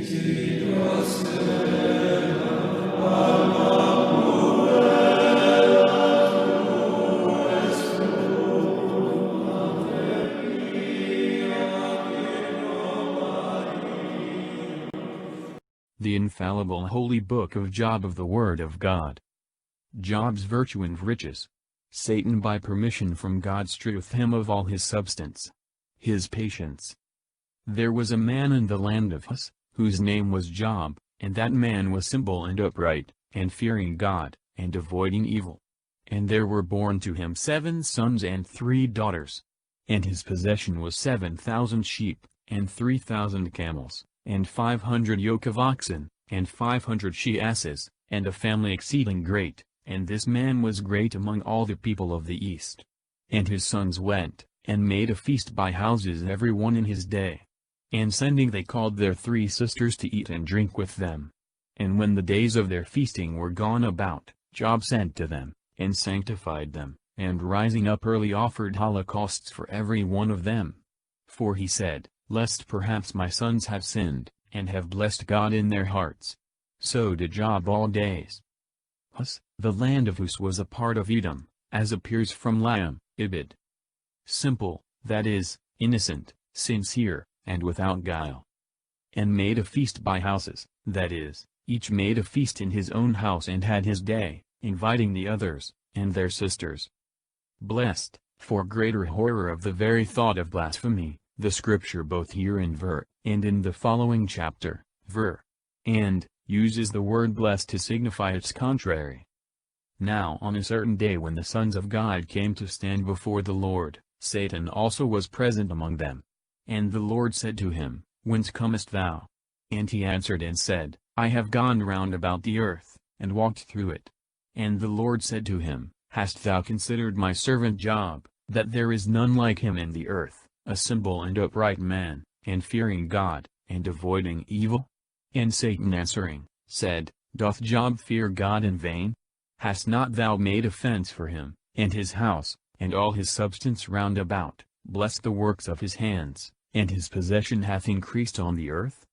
The infallible holy book of Job of the Word of God. Job's virtue and riches. Satan by permission from God stripped him of all his substance. His patience. There was a man in the land of Uz, whose name was Job, and that man was simple and upright, and fearing God, and avoiding evil. And there were born to him 7 sons and 3 daughters. And his possession was 7,000 sheep, and 3,000 camels, and 500 yoke of oxen, and 500 she-asses, and a family exceeding great, and this man was great among all the people of the east. And his sons went, and made a feast by houses every one in his day. And sending they called their 3 sisters to eat and drink with them. And when the days of their feasting were gone about, Job sent to them, and sanctified them, and rising up early offered holocausts for every one of them. For he said, lest perhaps my sons have sinned, and have blessed God in their hearts. So did Job all days. Uz, the land of Uz was a part of Edom, as appears from Lam, Ibid. Simple, that is, innocent, sincere, and without guile. And made a feast by houses, that is, each made a feast in his own house and had his day, inviting the others, and their sisters. Blessed, for greater horror of the very thought of blasphemy, the scripture both here in ver, and in the following chapter, ver, and, uses the word blessed to signify its contrary. Now on a certain day when the sons of God came to stand before the Lord, Satan also was present among them. And the Lord said to him, Whence comest thou? And he answered and said, I have gone round about the earth, and walked through it. And the Lord said to him, Hast thou considered my servant Job, that there is none like him in the earth, a simple and upright man, and fearing God, and avoiding evil? And Satan answering, said, Doth Job fear God in vain? Hast not thou made a fence for him, and his house, and all his substance round about, blessed the works of his hands, and his possession hath increased on the earth?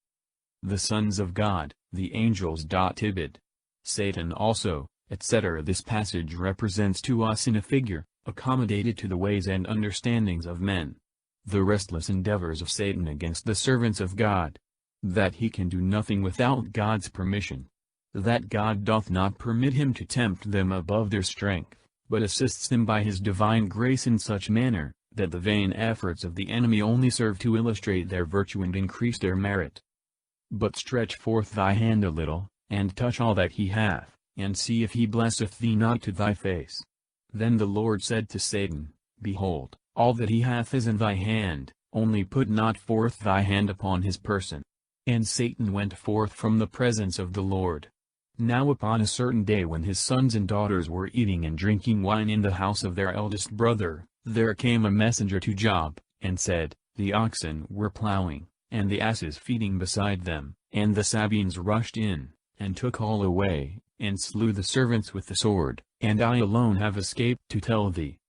The sons of God, the angels. Ibid. Satan also, etc. This passage represents to us in a figure, accommodated to the ways and understandings of men, the restless endeavors of Satan against the servants of God. That he can do nothing without God's permission. That God doth not permit him to tempt them above their strength, but assists them by his divine grace in such manner, that the vain efforts of the enemy only serve to illustrate their virtue and increase their merit. But stretch forth thy hand a little, and touch all that he hath, and see if he blesseth thee not to thy face. Then the Lord said to Satan, Behold, all that he hath is in thy hand, only put not forth thy hand upon his person. And Satan went forth from the presence of the Lord. Now upon a certain day when his sons and daughters were eating and drinking wine in the house of their eldest brother, there came a messenger to Job, and said, The oxen were plowing, and the asses feeding beside them, and the Sabeans rushed in, and took all away, and slew the servants with the sword, and I alone have escaped to tell thee.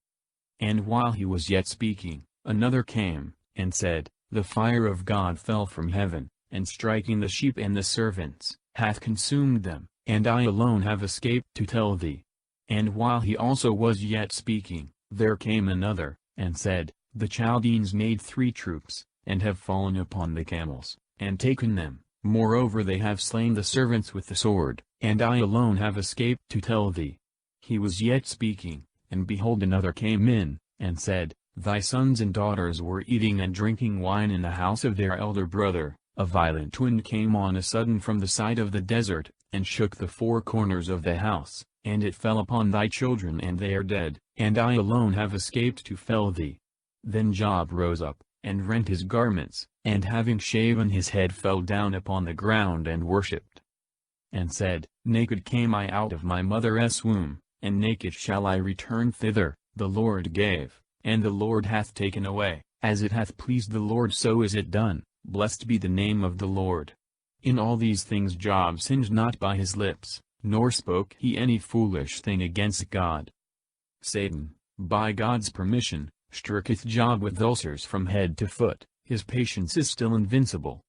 And while he was yet speaking, another came, and said, The fire of God fell from heaven, and striking the sheep and the servants, hath consumed them, and I alone have escaped to tell thee. And while he also was yet speaking, there came another, and said, The Chaldeans made 3 troops, and have fallen upon the camels, and taken them, moreover they have slain the servants with the sword, and I alone have escaped to tell thee. He was yet speaking, and behold another came in, and said, Thy sons and daughters were eating and drinking wine in the house of their elder brother. A violent wind came on a sudden from the side of the desert, and shook the 4 corners of the house, and it fell upon thy children and they are dead, and I alone have escaped to fell thee. Then Job rose up, and rent his garments, and having shaven his head fell down upon the ground and worshipped. And said, Naked came I out of my mother's womb, and naked shall I return thither. The Lord gave, and the Lord hath taken away, as it hath pleased the Lord so is it done. Blessed be the name of the Lord. In all these things Job sinned not by his lips, nor spoke he any foolish thing against God. Satan, by God's permission, stricketh Job with ulcers from head to foot. His patience is still invincible.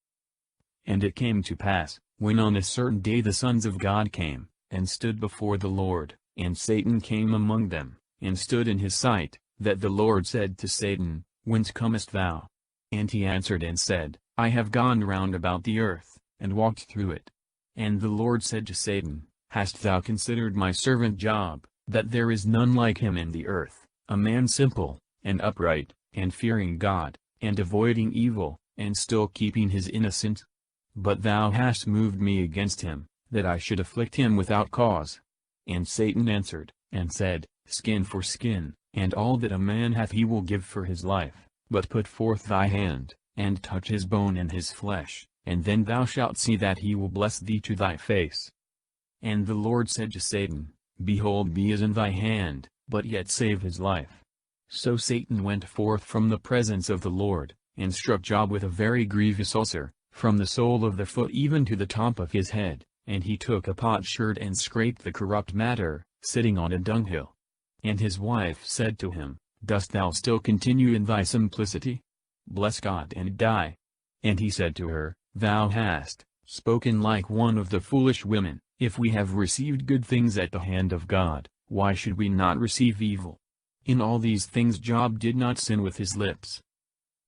And it came to pass, when on a certain day the sons of God came, and stood before the Lord, and Satan came among them, and stood in his sight, that the Lord said to Satan, Whence comest thou? And he answered and said, I have gone round about the earth, and walked through it. And the Lord said to Satan, Hast thou considered my servant Job, that there is none like him in the earth, a man simple, and upright, and fearing God, and avoiding evil, and still keeping his innocence? But thou hast moved me against him, that I should afflict him without cause. And Satan answered, and said, Skin for skin, and all that a man hath he will give for his life, but put forth thy hand, and touch his bone and his flesh, and then thou shalt see that he will bless thee to thy face. And the Lord said to Satan, Behold, he is in thy hand, but yet save his life. So Satan went forth from the presence of the Lord, and struck Job with a very grievous ulcer, from the sole of the foot even to the top of his head, and he took a potsherd and scraped the corrupt matter, sitting on a dunghill. And his wife said to him, Dost thou still continue in thy simplicity? Bless God and die. And he said to her, Thou hast spoken like one of the foolish women. If we have received good things at the hand of God, why should we not receive evil? In all these things Job did not sin with his lips.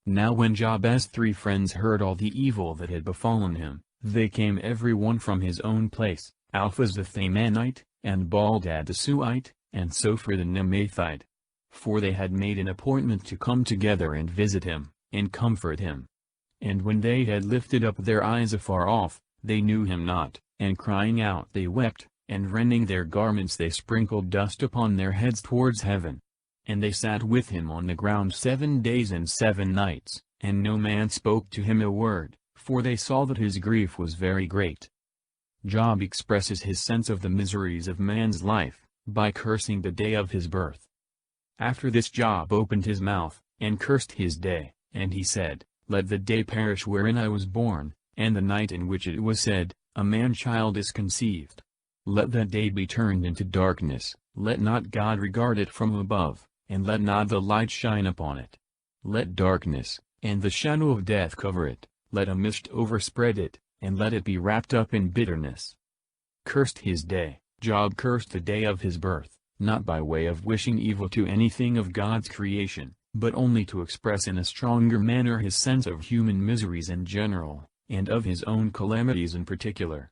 Now when Job's 3 friends heard all the evil that had befallen him, they came every one from his own place, Alphaz the Themanite, and Baldad the Suite, and Sophar the Nemathite. For they had made an appointment to come together and visit him, and comfort him. And when they had lifted up their eyes afar off, they knew him not, and crying out they wept, and rending their garments they sprinkled dust upon their heads towards heaven. And they sat with him on the ground 7 days and 7 nights, and no man spoke to him a word, for they saw that his grief was very great. Job expresses his sense of the miseries of man's life, by cursing the day of his birth. After this Job opened his mouth, and cursed his day, and he said, Let the day perish wherein I was born, and the night in which it was said, A man-child is conceived. Let that day be turned into darkness, let not God regard it from above, and let not the light shine upon it. Let darkness, and the shadow of death cover it, let a mist overspread it, and let it be wrapped up in bitterness. Cursed his day, Job cursed the day of his birth, not by way of wishing evil to anything of God's creation, but only to express in a stronger manner his sense of human miseries in general, and of his own calamities in particular.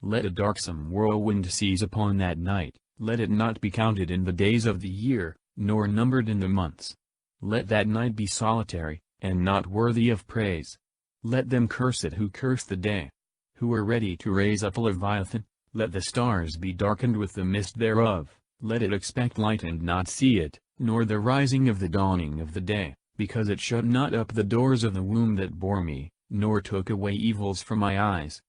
Let a darksome whirlwind seize upon that night, let it not be counted in the days of the year, nor numbered in the months. Let that night be solitary, and not worthy of praise. Let them curse it who curse the day. Who are ready to raise up a Leviathan, let the stars be darkened with the mist thereof, let it expect light and not see it, nor the rising of the dawning of the day, because it shut not up the doors of the womb that bore me, nor took away evils from my eyes.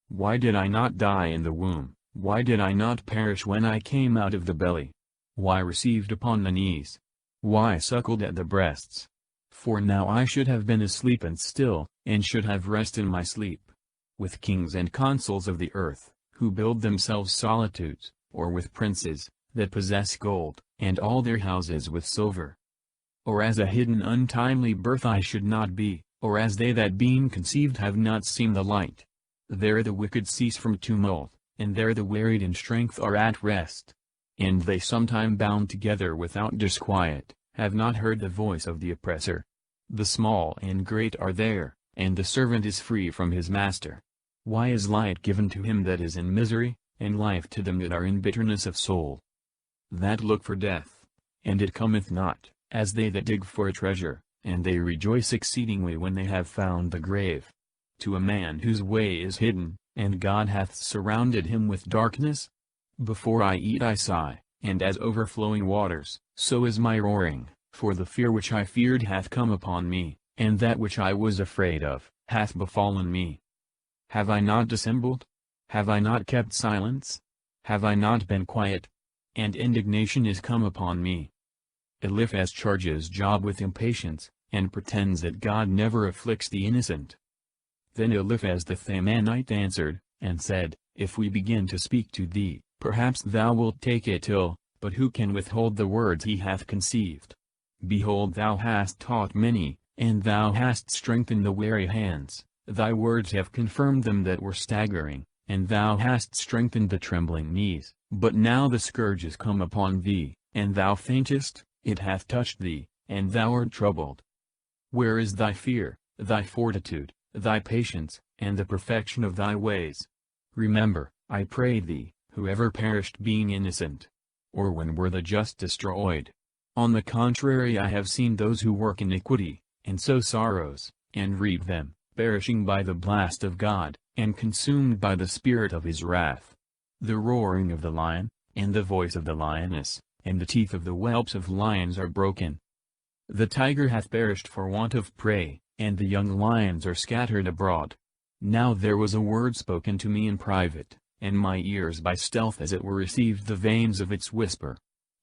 Why did I not die in the womb, why did I not perish when I came out of the belly? Why received upon the knees? Why suckled at the breasts? For now I should have been asleep and still, and should have rest in my sleep. With kings and consuls of the earth, who build themselves solitudes, or with princes, that possess gold, and all their houses with silver. Or as a hidden untimely birth I should not be, or as they that being conceived have not seen the light. There the wicked cease from tumult, and there the wearied in strength are at rest. And they sometime bound together without disquiet, have not heard the voice of the oppressor. The small and great are there, and the servant is free from his master. Why is light given to him that is in misery, and life to them that are in bitterness of soul? That look for death, and it cometh not, as they that dig for a treasure, and they rejoice exceedingly when they have found the grave. To a man whose way is hidden, and God hath surrounded him with darkness? Before I eat I sigh, and as overflowing waters, so is my roaring, for the fear which I feared hath come upon me, and that which I was afraid of, hath befallen me. Have I not dissembled? Have I not kept silence? Have I not been quiet? And indignation is come upon me. Eliphaz charges Job with impatience, and pretends that God never afflicts the innocent. Then Eliphaz the Themanite answered, and said, If we begin to speak to thee, perhaps thou wilt take it ill, but who can withhold the words he hath conceived? Behold, thou hast taught many, and thou hast strengthened the weary hands, Thy words have confirmed them that were staggering, and thou hast strengthened the trembling knees. But now the scourge is come upon thee, and thou faintest, it hath touched thee, and thou art troubled. Where is thy fear, thy fortitude, thy patience, and the perfection of thy ways? Remember, I pray thee, who ever perished being innocent? Or when were the just destroyed? On the contrary, I have seen those who work iniquity, and sow sorrows, and reap them, perishing by the blast of God, and consumed by the spirit of his wrath. The roaring of the lion, and the voice of the lioness, and the teeth of the whelps of lions are broken. The tiger hath perished for want of prey, and the young lions are scattered abroad. Now there was a word spoken to me in private, and my ears by stealth as it were received the veins of its whisper.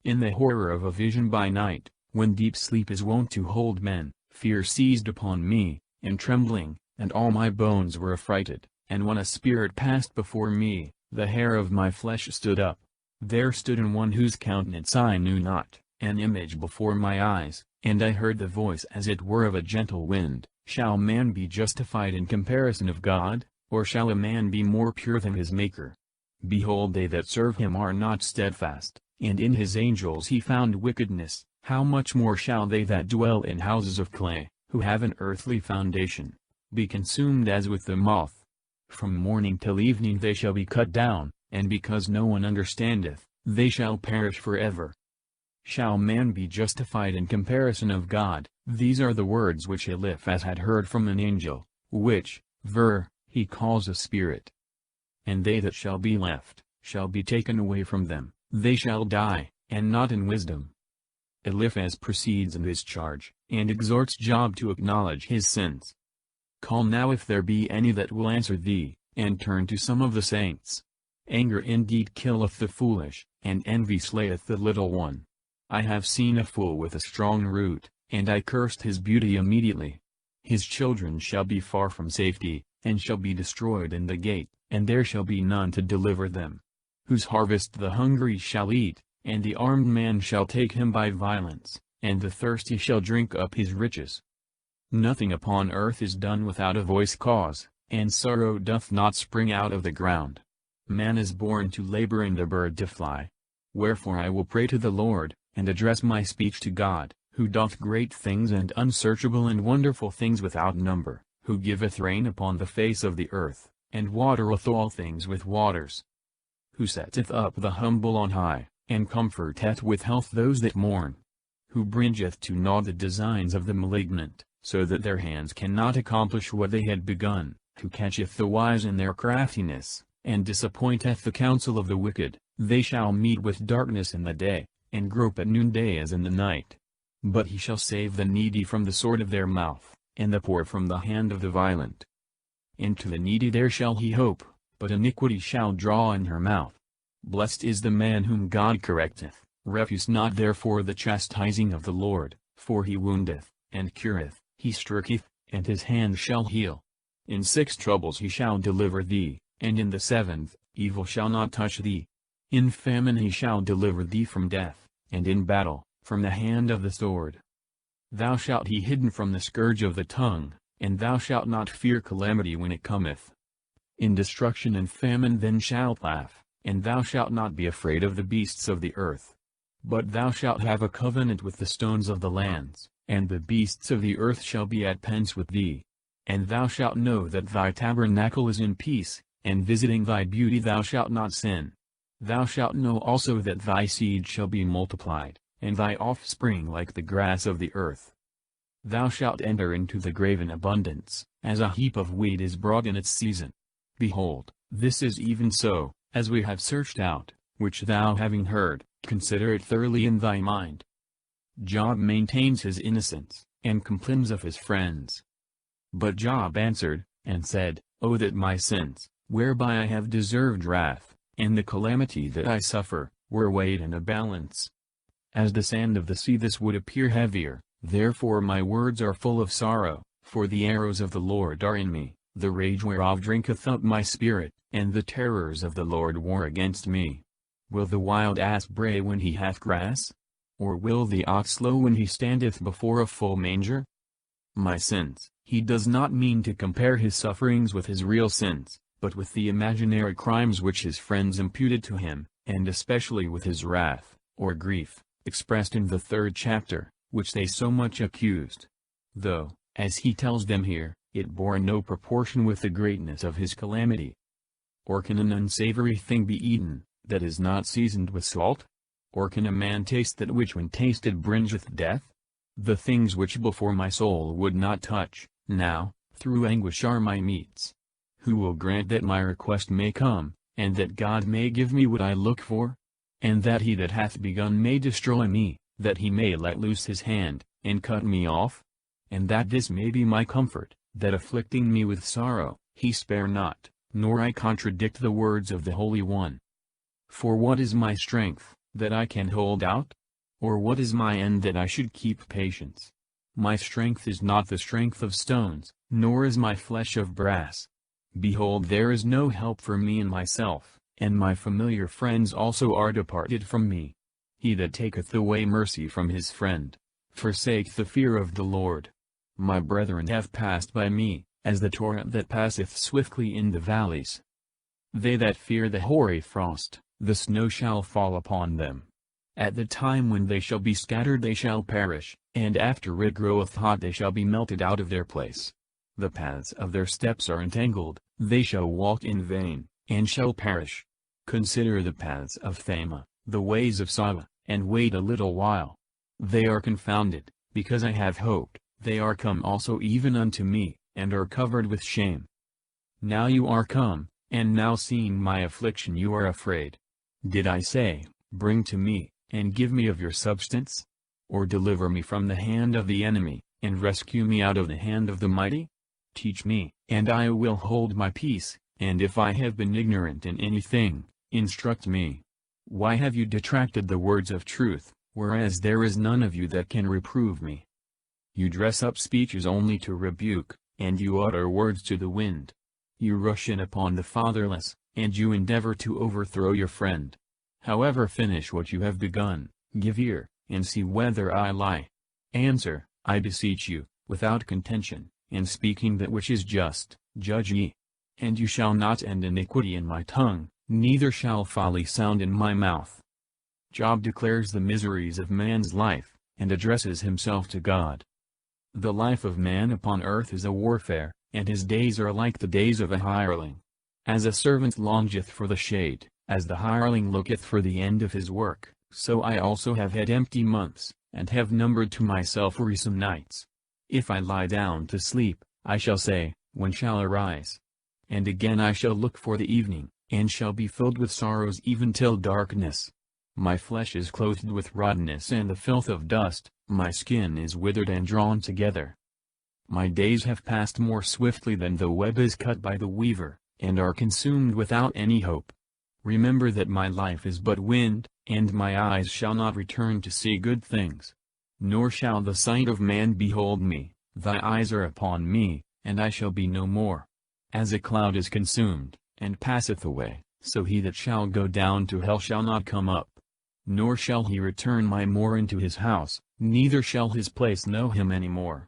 In the horror of a vision by night, when deep sleep is wont to hold men, fear seized upon me, and trembling, and all my bones were affrighted, and when a spirit passed before me, the hair of my flesh stood up. There stood in one whose countenance I knew not, an image before my eyes, and I heard the voice as it were of a gentle wind, Shall man be justified in comparison of God, or shall a man be more pure than his Maker? Behold, they that serve him are not steadfast, and in his angels he found wickedness. How much more shall they that dwell in houses of clay, who have an earthly foundation, be consumed as with the moth? From morning till evening they shall be cut down, and because no one understandeth, they shall perish forever. Shall man be justified in comparison of God? These are the words which Eliphaz had heard from an angel, which, he calls a spirit. And they that shall be left, shall be taken away from them, they shall die, and not in wisdom. Eliphaz proceeds in his charge, and exhorts Job to acknowledge his sins. Call now if there be any that will answer thee, and turn to some of the saints. Anger indeed killeth the foolish, and envy slayeth the little one. I have seen a fool with a strong root, and I cursed his beauty immediately. His children shall be far from safety, and shall be destroyed in the gate, and there shall be none to deliver them. Whose harvest the hungry shall eat, and the armed man shall take him by violence, and the thirsty shall drink up his riches. Nothing upon earth is done without a voice cause, and sorrow doth not spring out of the ground. Man is born to labor and the bird to fly. Wherefore I will pray to the Lord, and address my speech to God, who doth great things and unsearchable and wonderful things without number, who giveth rain upon the face of the earth, and watereth all things with waters. Who setteth up the humble on high, and comforteth with health those that mourn. Who bringeth to naught the designs of the malignant, so that their hands cannot accomplish what they had begun, who catcheth the wise in their craftiness, and disappointeth the counsel of the wicked. They shall meet with darkness in the day, and grope at noonday as in the night. But he shall save the needy from the sword of their mouth, and the poor from the hand of the violent. Into the needy there shall he hope, but iniquity shall draw in her mouth. Blessed is the man whom God correcteth. Refuse not therefore the chastising of the Lord, for he woundeth, and cureth, he striketh, and his hand shall heal. In 6 troubles he shall deliver thee, and in the 7th, evil shall not touch thee. In famine he shall deliver thee from death, and in battle, from the hand of the sword. Thou shalt be hidden from the scourge of the tongue, and thou shalt not fear calamity when it cometh. In destruction and famine then shalt laugh, and thou shalt not be afraid of the beasts of the earth. But thou shalt have a covenant with the stones of the lands, and the beasts of the earth shall be at peace with thee. And thou shalt know that thy tabernacle is in peace, and visiting thy beauty thou shalt not sin. Thou shalt know also that thy seed shall be multiplied, and thy offspring like the grass of the earth. Thou shalt enter into the grave in abundance, as a heap of wheat is brought in its season. Behold, this is even so, as we have searched out, which thou having heard, consider it thoroughly in thy mind. Job maintains his innocence, and complains of his friends. But Job answered, and said, O that my sins, whereby I have deserved wrath, and the calamity that I suffer, were weighed in a balance. As the sand of the sea this would appear heavier, therefore my words are full of sorrow, for the arrows of the Lord are in me, the rage whereof drinketh up my spirit, and the terrors of the Lord war against me. Will the wild ass bray when he hath grass? Or will the ox low when he standeth before a full manger? My sins, He does not mean to compare his sufferings with his real sins, but with the imaginary crimes which his friends imputed to him, and especially with his wrath, or grief, expressed in the 3rd chapter, which they so much accused. Though, as he tells them here, it bore no proportion with the greatness of his calamity. Or can an unsavory thing be eaten, that is not seasoned with salt? Or can a man taste that which when tasted bringeth death? The things which before my soul would not touch, now, through anguish are my meats. Who will grant that my request may come, and that God may give me what I look for? And that he that hath begun may destroy me, that he may let loose his hand, and cut me off? And that this may be my comfort, that afflicting me with sorrow, he spare not, nor I contradict the words of the Holy One. For what is my strength, that I can hold out? Or what is my end that I should keep patience? My strength is not the strength of stones, nor is my flesh of brass. Behold, there is no help for me in myself, and my familiar friends also are departed from me. He that taketh away mercy from his friend, forsaketh the fear of the Lord. My brethren have passed by me, as the torrent that passeth swiftly in the valleys. They that fear the hoary frost, the snow shall fall upon them. At the time when they shall be scattered they shall perish, and after it groweth hot they shall be melted out of their place. The paths of their steps are entangled, they shall walk in vain, and shall perish. Consider the paths of Thema, the ways of Sava, and wait a little while. They are confounded, because I have hoped, they are come also even unto me, and are covered with shame. Now you are come, and now seeing my affliction you are afraid. Did I say, bring to me, and give me of your substance? Or deliver me from the hand of the enemy, and rescue me out of the hand of the mighty? Teach me, and I will hold my peace, and if I have been ignorant in anything, instruct me. Why have you detracted the words of truth, whereas there is none of you that can reprove me? You dress up speeches only to rebuke, and you utter words to the wind. You rush in upon the fatherless, and you endeavor to overthrow your friend. However, finish what you have begun, give ear, and see whether I lie. Answer, I beseech you, without contention, and speaking that which is just, judge ye. And you shall not end iniquity in my tongue, neither shall folly sound in my mouth. Job declares the miseries of man's life, and addresses himself to God. The life of man upon earth is a warfare, and his days are like the days of a hireling. As a servant longeth for the shade, as the hireling looketh for the end of his work, so I also have had empty months, and have numbered to myself wearisome nights. If I lie down to sleep, I shall say, when shall I rise? And again I shall look for the evening, and shall be filled with sorrows even till darkness. My flesh is clothed with rottenness and the filth of dust, my skin is withered and drawn together. My days have passed more swiftly than the web is cut by the weaver, and are consumed without any hope. Remember that my life is but wind, and my eyes shall not return to see good things. Nor shall the sight of man behold me, thy eyes are upon me, and I shall be no more. As a cloud is consumed, and passeth away, so he that shall go down to hell shall not come up. Nor shall he return my more into his house, neither shall his place know him any more.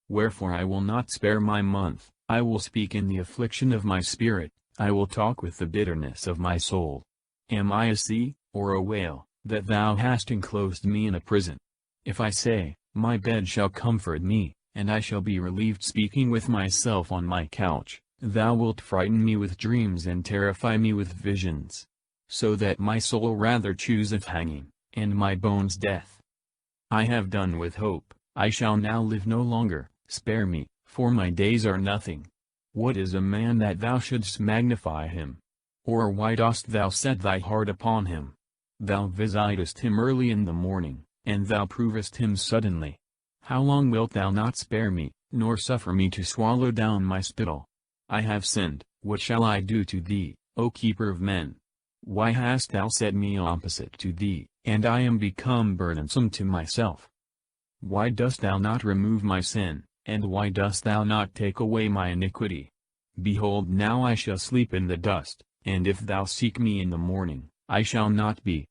Wherefore I will not spare my month, I will speak in the affliction of my spirit, I will talk with the bitterness of my soul. Am I a sea, or a whale, that thou hast enclosed me in a prison? If I say, my bed shall comfort me, and I shall be relieved speaking with myself on my couch, thou wilt frighten me with dreams and terrify me with visions. So that my soul rather chooseth hanging, and my bones death. I have done with hope, I shall now live no longer, spare me, for my days are nothing. What is a man that thou shouldst magnify him? Or why dost thou set thy heart upon him? Thou visitest him early in the morning, and thou provest him suddenly. How long wilt thou not spare me, nor suffer me to swallow down my spittle? I have sinned, what shall I do to thee, O keeper of men? Why hast thou set me opposite to thee, and I am become burdensome to myself? Why dost thou not remove my sin, and why dost thou not take away my iniquity? Behold, now I shall sleep in the dust, and if thou seek me in the morning, I shall not be.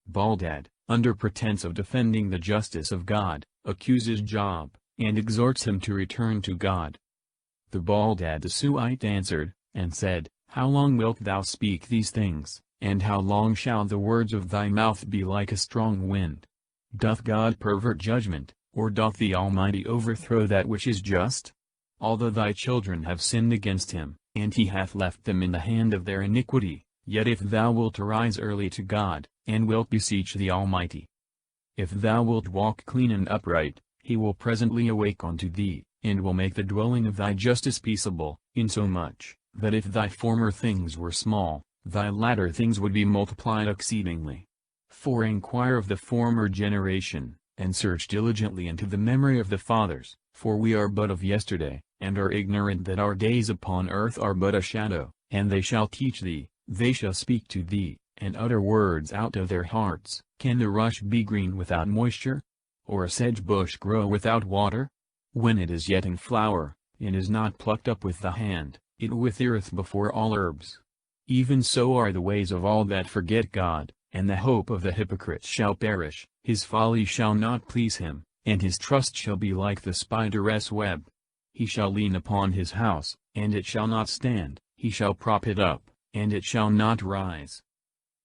Baldad, under pretense of defending the justice of God, accuses Job, and exhorts him to return to God. The Baldadsuite answered, and said, How long wilt thou speak these things, and how long shall the words of thy mouth be like a strong wind? Doth God pervert judgment, or doth the Almighty overthrow that which is just? Although thy children have sinned against him, and he hath left them in the hand of their iniquity, yet if thou wilt arise early to God, and wilt beseech the Almighty, if thou wilt walk clean and upright, he will presently awake unto thee, and will make the dwelling of thy justice peaceable, insomuch, that if thy former things were small, thy latter things would be multiplied exceedingly. For inquire of the former generation, and search diligently into the memory of the fathers, for we are but of yesterday, and are ignorant that our days upon earth are but a shadow, and they shall teach thee, they shall speak to thee, and utter words out of their hearts. Can the rush be green without moisture? Or a sedge bush grow without water? When it is yet in flower, and is not plucked up with the hand, it withereth before all herbs. Even so are the ways of all that forget God, and the hope of the hypocrite shall perish. His folly shall not please him, and his trust shall be like the spider's web. He shall lean upon his house, and it shall not stand, he shall prop it up, and it shall not rise.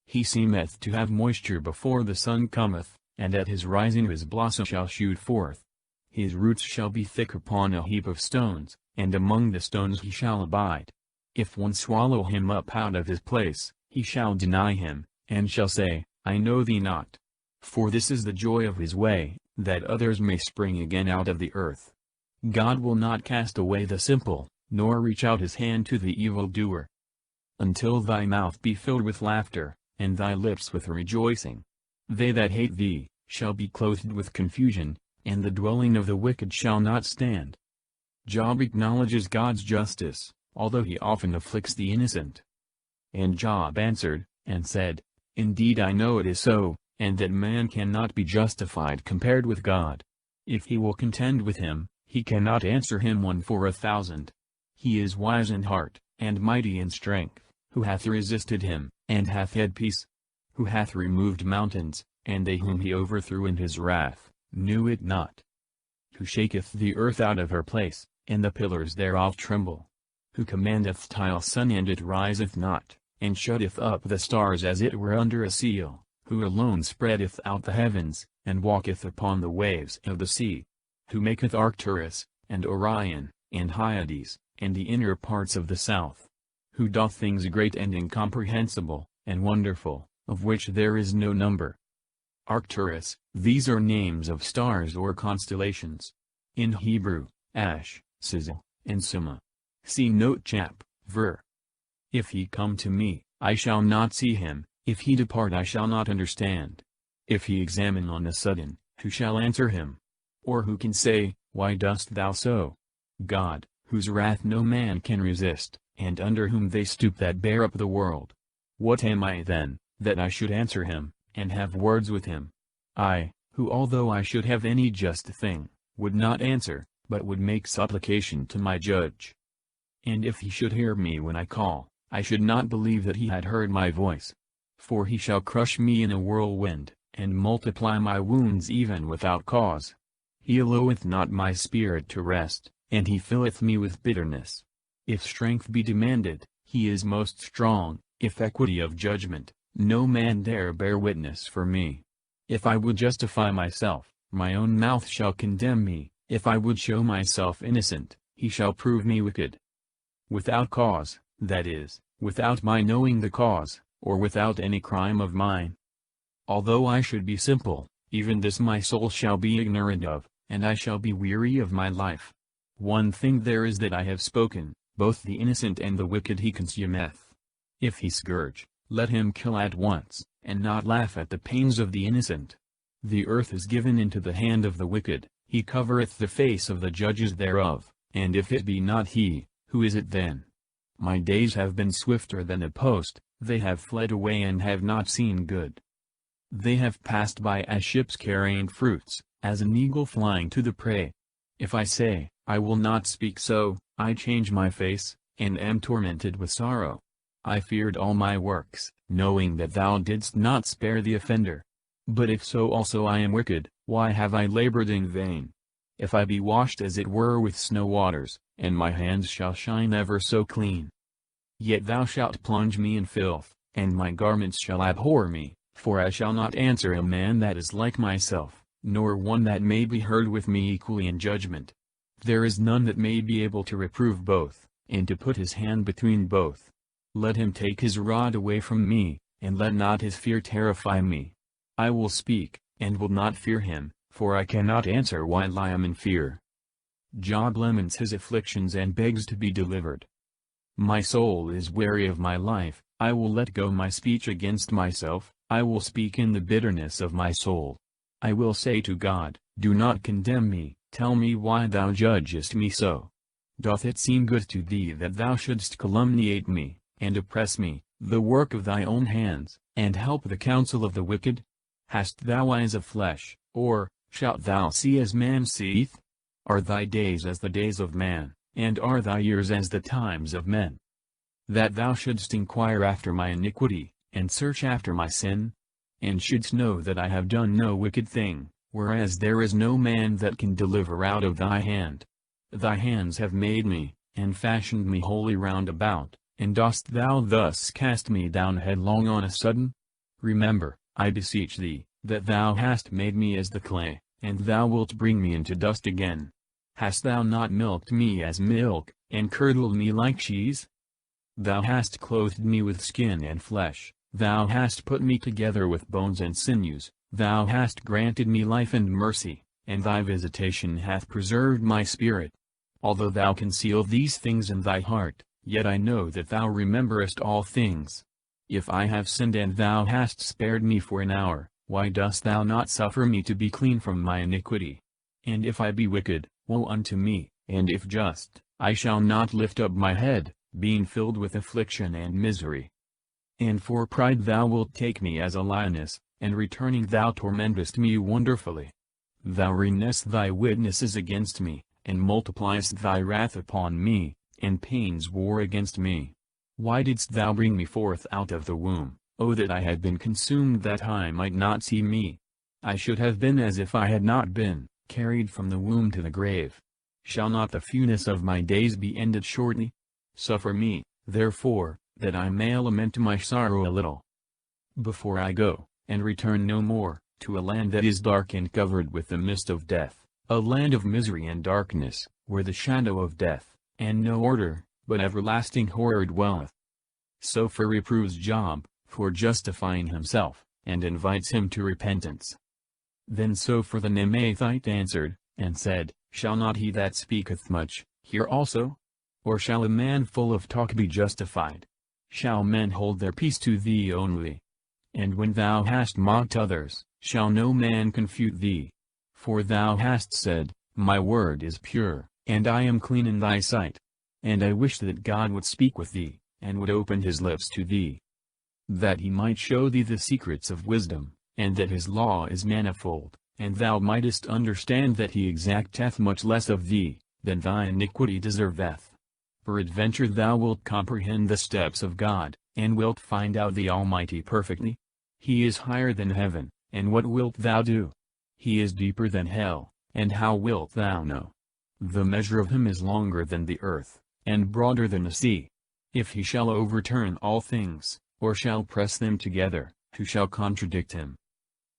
He seemeth to have moisture before the sun cometh, and at his rising his blossom shall shoot forth. His roots shall be thick upon a heap of stones, and among the stones he shall abide. If one swallow him up out of his place, he shall deny him, and shall say, I know thee not. For this is the joy of his way, that others may spring again out of the earth. God will not cast away the simple, nor reach out his hand to the evildoer. Until thy mouth be filled with laughter, and thy lips with rejoicing. They that hate thee, shall be clothed with confusion, and the dwelling of the wicked shall not stand. Job acknowledges God's justice, although he often afflicts the innocent. And Job answered, and said, Indeed I know it is so, and that man cannot be justified compared with God. If he will contend with him, he cannot answer him 1 for 1,000. He is wise in heart, and mighty in strength, who hath resisted him, and hath had peace? Who hath removed mountains, and they whom he overthrew in his wrath, knew it not? Who shaketh the earth out of her place, and the pillars thereof tremble? Who commandeth till sun and it riseth not, and shutteth up the stars as it were under a seal? Who alone spreadeth out the heavens, and walketh upon the waves of the sea? Who maketh Arcturus, and Orion, and Hyades, and the inner parts of the south? Who doth things great and incomprehensible, and wonderful, of which there is no number? Arcturus, these are names of stars or constellations. In Hebrew, Ash, Sizel, and Sima. See note chap, ver. If he come to me, I shall not see him, if he depart I shall not understand. If he examine on a sudden, who shall answer him? Or who can say, Why dost thou so? God, whose wrath no man can resist, and under whom they stoop that bear up the world. What am I then, that I should answer him, and have words with him? I, who although I should have any just thing, would not answer, but would make supplication to my judge. And if he should hear me when I call, I should not believe that he had heard my voice. For he shall crush me in a whirlwind, and multiply my wounds even without cause. He alloweth not my spirit to rest, and he filleth me with bitterness. If strength be demanded, he is most strong. If equity of judgment, no man dare bear witness for me. If I would justify myself, my own mouth shall condemn me. If I would show myself innocent, he shall prove me wicked. Without cause, that is, without my knowing the cause, or without any crime of mine. Although I should be simple, even this my soul shall be ignorant of, and I shall be weary of my life. One thing there is that I have spoken, both the innocent and the wicked he consumeth. If he scourge, let him kill at once, and not laugh at the pains of the innocent. The earth is given into the hand of the wicked, he covereth the face of the judges thereof, and if it be not he, who is it then? My days have been swifter than a post, they have fled away and have not seen good. They have passed by as ships carrying fruits, as an eagle flying to the prey. If I say, I will not speak so, I change my face, and am tormented with sorrow. I feared all my works, knowing that thou didst not spare the offender. But if so also I am wicked, why have I labored in vain? if I be washed as it were with snow waters, and my hands shall shine ever so clean. Yet thou shalt plunge me in filth, and my garments shall abhor me, for I shall not answer a man that is like myself, nor one that may be heard with me equally in judgment. There is none that may be able to reprove both, and to put his hand between both. Let him take his rod away from me, and let not his fear terrify me. I will speak, and will not fear him, for I cannot answer while I am in fear. Job laments his afflictions and begs to be delivered. My soul is weary of my life, I will let go my speech against myself, I will speak in the bitterness of my soul. I will say to God, do not condemn me, tell me why thou judgest me so. Doth it seem good to thee that thou shouldst calumniate me, and oppress me, the work of thy own hands, and help the counsel of the wicked? Hast thou eyes of flesh, or, shalt thou see as man seeth? Are thy days as the days of man, and are thy years as the times of men? That thou shouldst inquire after my iniquity, and search after my sin? And shouldst know that I have done no wicked thing, whereas there is no man that can deliver out of thy hand. Thy hands have made me, and fashioned me wholly round about, and dost thou thus cast me down headlong on a sudden? Remember, I beseech thee, that thou hast made me as the clay, and thou wilt bring me into dust again. Hast thou not milked me as milk, and curdled me like cheese? Thou hast clothed me with skin and flesh, thou hast put me together with bones and sinews, thou hast granted me life and mercy, and thy visitation hath preserved my spirit. Although thou conceal these things in thy heart, yet I know that thou rememberest all things. If I have sinned and thou hast spared me for an hour, why dost thou not suffer me to be clean from my iniquity? And if I be wicked, woe unto me, and if just, I shall not lift up my head, being filled with affliction and misery. And for pride thou wilt take me as a lioness, and returning thou tormentest me wonderfully. Thou renewest thy witnesses against me, and multipliest thy wrath upon me, and pains war against me. Why didst thou bring me forth out of the womb, O that I had been consumed that I might not see me? I should have been as if I had not been, carried from the womb to the grave. Shall not the fewness of my days be ended shortly? Suffer me, therefore, that I may lament my sorrow a little, before I go, and return no more, to a land that is dark and covered with the mist of death, a land of misery and darkness, where the shadow of death, and no order, but everlasting horror dwelleth. Sophar reproves Job, for justifying himself, and invites him to repentance. Then Sophar the Naamathite answered, and said, Shall not he that speaketh much, hear also? Or shall a man full of talk be justified? Shall men hold their peace to thee only? And when thou hast mocked others, shall no man confute thee? For thou hast said, My word is pure, and I am clean in thy sight. And I wish that God would speak with thee, and would open his lips to thee, that he might show thee the secrets of wisdom, and that his law is manifold, and thou mightest understand that he exacteth much less of thee, than thy iniquity deserveth. Peradventure thou wilt comprehend the steps of God, and wilt find out the Almighty perfectly. He is higher than heaven, and what wilt thou do? He is deeper than hell, and how wilt thou know? The measure of him is longer than the earth, and broader than the sea. If he shall overturn all things, or shall press them together, who shall contradict him?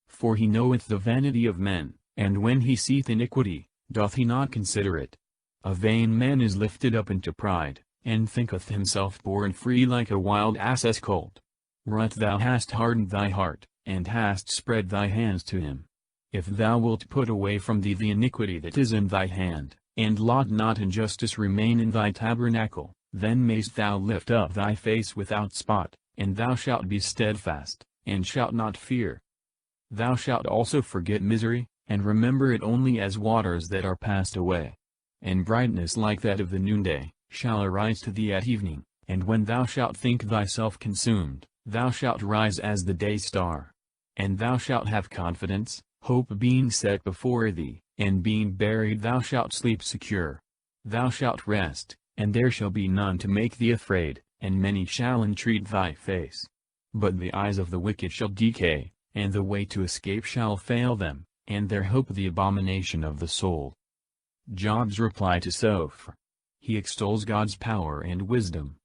For he knoweth the vanity of men, and when he seeth iniquity, doth he not consider it? A vain man is lifted up into pride, and thinketh himself born free like a wild ass's colt. But thou hast hardened thy heart, and hast spread thy hands to him. If thou wilt put away from thee the iniquity that is in thy hand, and lot not injustice remain in thy tabernacle, then mayst thou lift up thy face without spot, and thou shalt be steadfast, and shalt not fear. Thou shalt also forget misery, and remember it only as waters that are passed away. And brightness like that of the noonday, shall arise to thee at evening, and when thou shalt think thyself consumed, thou shalt rise as the day star. And thou shalt have confidence, hope being set before thee, and being buried thou shalt sleep secure. Thou shalt rest, and there shall be none to make thee afraid, and many shall entreat thy face. But the eyes of the wicked shall decay, and the way to escape shall fail them, and their hope the abomination of the soul. Job's reply to Sophar. He extols God's power and wisdom.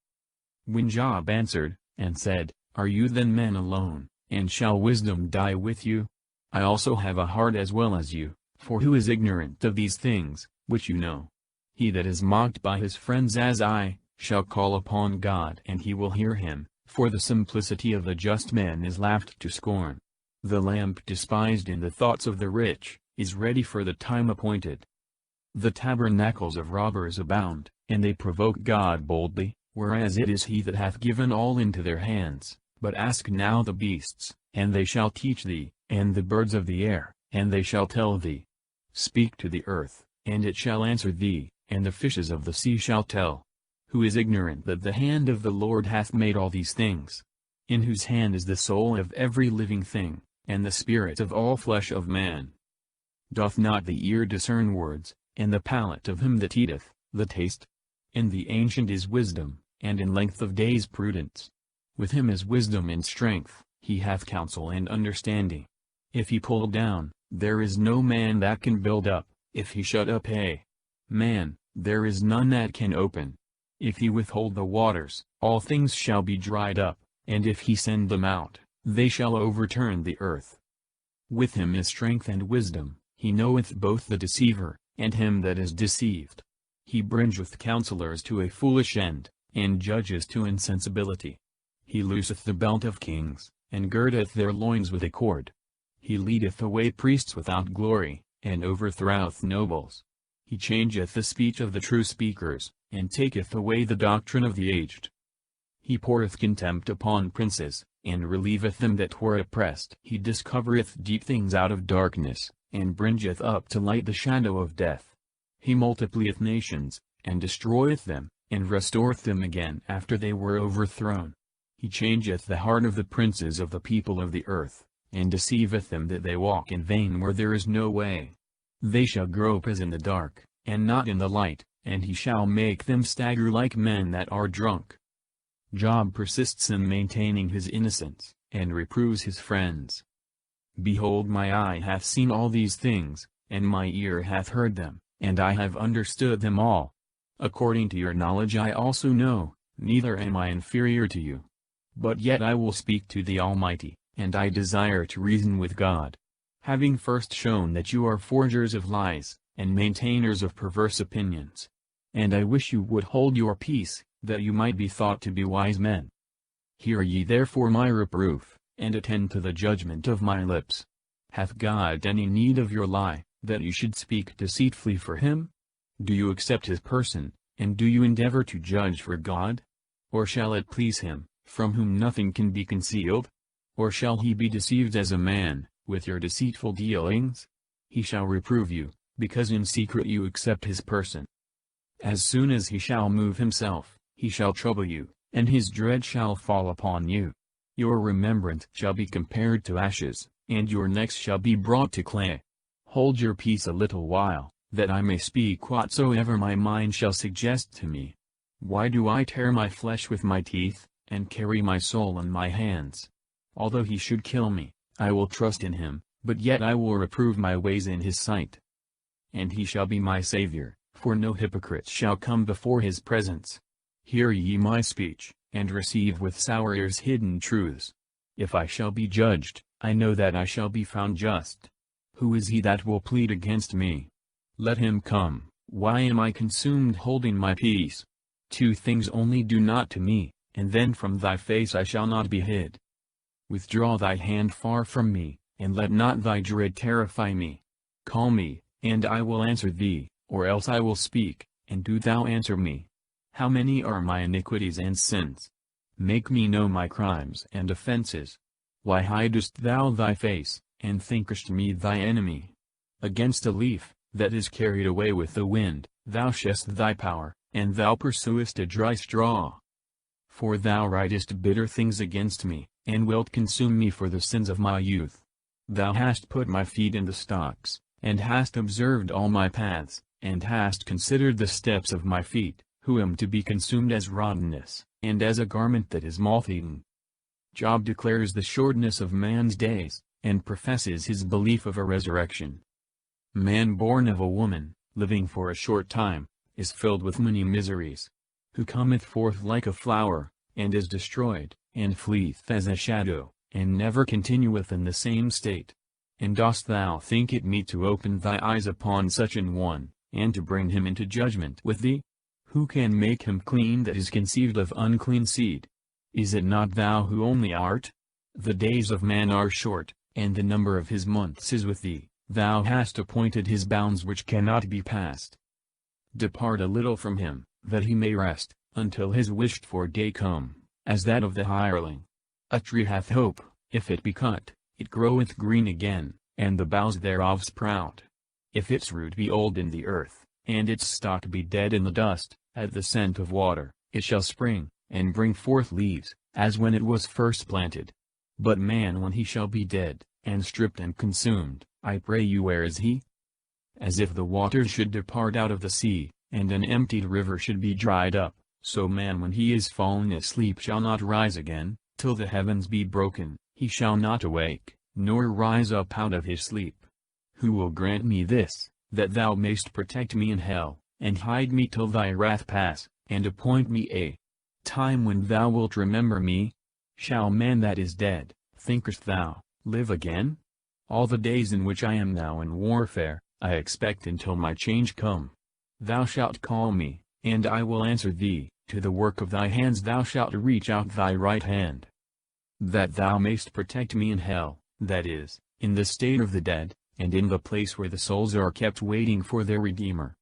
When Job answered, and said, "Are you then men alone, and shall wisdom die with you? I also have a heart as well as you, for who is ignorant of these things, which you know? He that is mocked by his friends as I, shall call upon God and he will hear him, for the simplicity of the just man is laughed to scorn. The lamp despised in the thoughts of the rich, is ready for the time appointed. The tabernacles of robbers abound, and they provoke God boldly, whereas it is he that hath given all into their hands. But ask now the beasts, and they shall teach thee, and the birds of the air, and they shall tell thee. Speak to the earth, and it shall answer thee, and the fishes of the sea shall tell. Who is ignorant that the hand of the Lord hath made all these things? In whose hand is the soul of every living thing, and the spirit of all flesh of man? Doth not the ear discern words, and the palate of him that eateth, the taste? In the ancient is wisdom, and in length of days prudence. With him is wisdom and strength, he hath counsel and understanding. If he pull down, there is no man that can build up, if he shut up a man, there is none that can open. If he withhold the waters, all things shall be dried up, and if he send them out, they shall overturn the earth. With him is strength and wisdom, he knoweth both the deceiver, and him that is deceived. He bringeth counselors to a foolish end, and judges to insensibility. He looseth the belt of kings, and girdeth their loins with a cord. He leadeth away priests without glory, and overthroweth nobles. He changeth the speech of the true speakers, and taketh away the doctrine of the aged. He poureth contempt upon princes, and relieveth them that were oppressed. He discovereth deep things out of darkness, and bringeth up to light the shadow of death. He multiplieth nations, and destroyeth them, and restoreth them again after they were overthrown. He changeth the heart of the princes of the people of the earth, and deceiveth them that they walk in vain where there is no way. They shall grope as in the dark, and not in the light, and he shall make them stagger like men that are drunk. Job persists in maintaining his innocence, and reproves his friends. Behold, my eye hath seen all these things, and my ear hath heard them, and I have understood them all. According to your knowledge I also know, neither am I inferior to you. But yet I will speak to the Almighty, and I desire to reason with God. Having first shown that you are forgers of lies, and maintainers of perverse opinions. And I wish you would hold your peace, that you might be thought to be wise men. Hear ye therefore my reproof, and attend to the judgment of my lips. Hath God any need of your lie, that you should speak deceitfully for him? Do you accept his person, and do you endeavor to judge for God? Or shall it please him, from whom nothing can be concealed? Or shall he be deceived as a man, with your deceitful dealings? He shall reprove you, because in secret you accept his person. As soon as he shall move himself, he shall trouble you, and his dread shall fall upon you. Your remembrance shall be compared to ashes, and your necks shall be brought to clay. Hold your peace a little while, that I may speak whatsoever my mind shall suggest to me. Why do I tear my flesh with my teeth, and carry my soul in my hands? Although he should kill me, I will trust in him, but yet I will reprove my ways in his sight. And he shall be my Savior, for no hypocrite shall come before his presence. Hear ye my speech, and receive with sour ears hidden truths. If I shall be judged, I know that I shall be found just. Who is he that will plead against me? Let him come. Why am I consumed holding my peace? Two things only do not to me, and then from thy face I shall not be hid. Withdraw thy hand far from me, and let not thy dread terrify me. Call me, and I will answer thee, or else I will speak, and do thou answer me. How many are my iniquities and sins? Make me know my crimes and offenses. Why hidest thou thy face, and thinkest me thy enemy? Against a leaf, that is carried away with the wind, thou shest thy power, and thou pursuest a dry straw. For thou writest bitter things against me, and wilt consume me for the sins of my youth. Thou hast put my feet in the stocks, and hast observed all my paths, and hast considered the steps of my feet, who am to be consumed as rottenness, and as a garment that is moth-eaten. Job declares the shortness of man's days, and professes his belief of a resurrection. Man born of a woman, living for a short time, is filled with many miseries. Who cometh forth like a flower, and is destroyed, and fleeth as a shadow, and never continueth in the same state. And dost thou think it meet to open thy eyes upon such an one, and to bring him into judgment with thee? Who can make him clean that is conceived of unclean seed? Is it not thou who only art? The days of man are short, and the number of his months is with thee. Thou hast appointed his bounds which cannot be passed. Depart a little from him, that he may rest, until his wished-for day come, as that of the hireling. A tree hath hope, if it be cut, it groweth green again, and the boughs thereof sprout. If its root be old in the earth, and its stalk be dead in the dust, at the scent of water, it shall spring, and bring forth leaves, as when it was first planted. But man, when he shall be dead, and stripped and consumed, I pray you, where is he? As if the waters should depart out of the sea, and an emptied river should be dried up, so man when he is fallen asleep shall not rise again, till the heavens be broken, he shall not awake, nor rise up out of his sleep. Who will grant me this, that thou mayst protect me in hell, and hide me till thy wrath pass, and appoint me a time when thou wilt remember me? Shall man that is dead, thinkest thou, live again? All the days in which I am now in warfare, I expect until my change come. Thou shalt call me, and I will answer thee, to the work of thy hands thou shalt reach out thy right hand. That thou mayst protect me in hell, that is, in the state of the dead, and in the place where the souls are kept waiting for their Redeemer.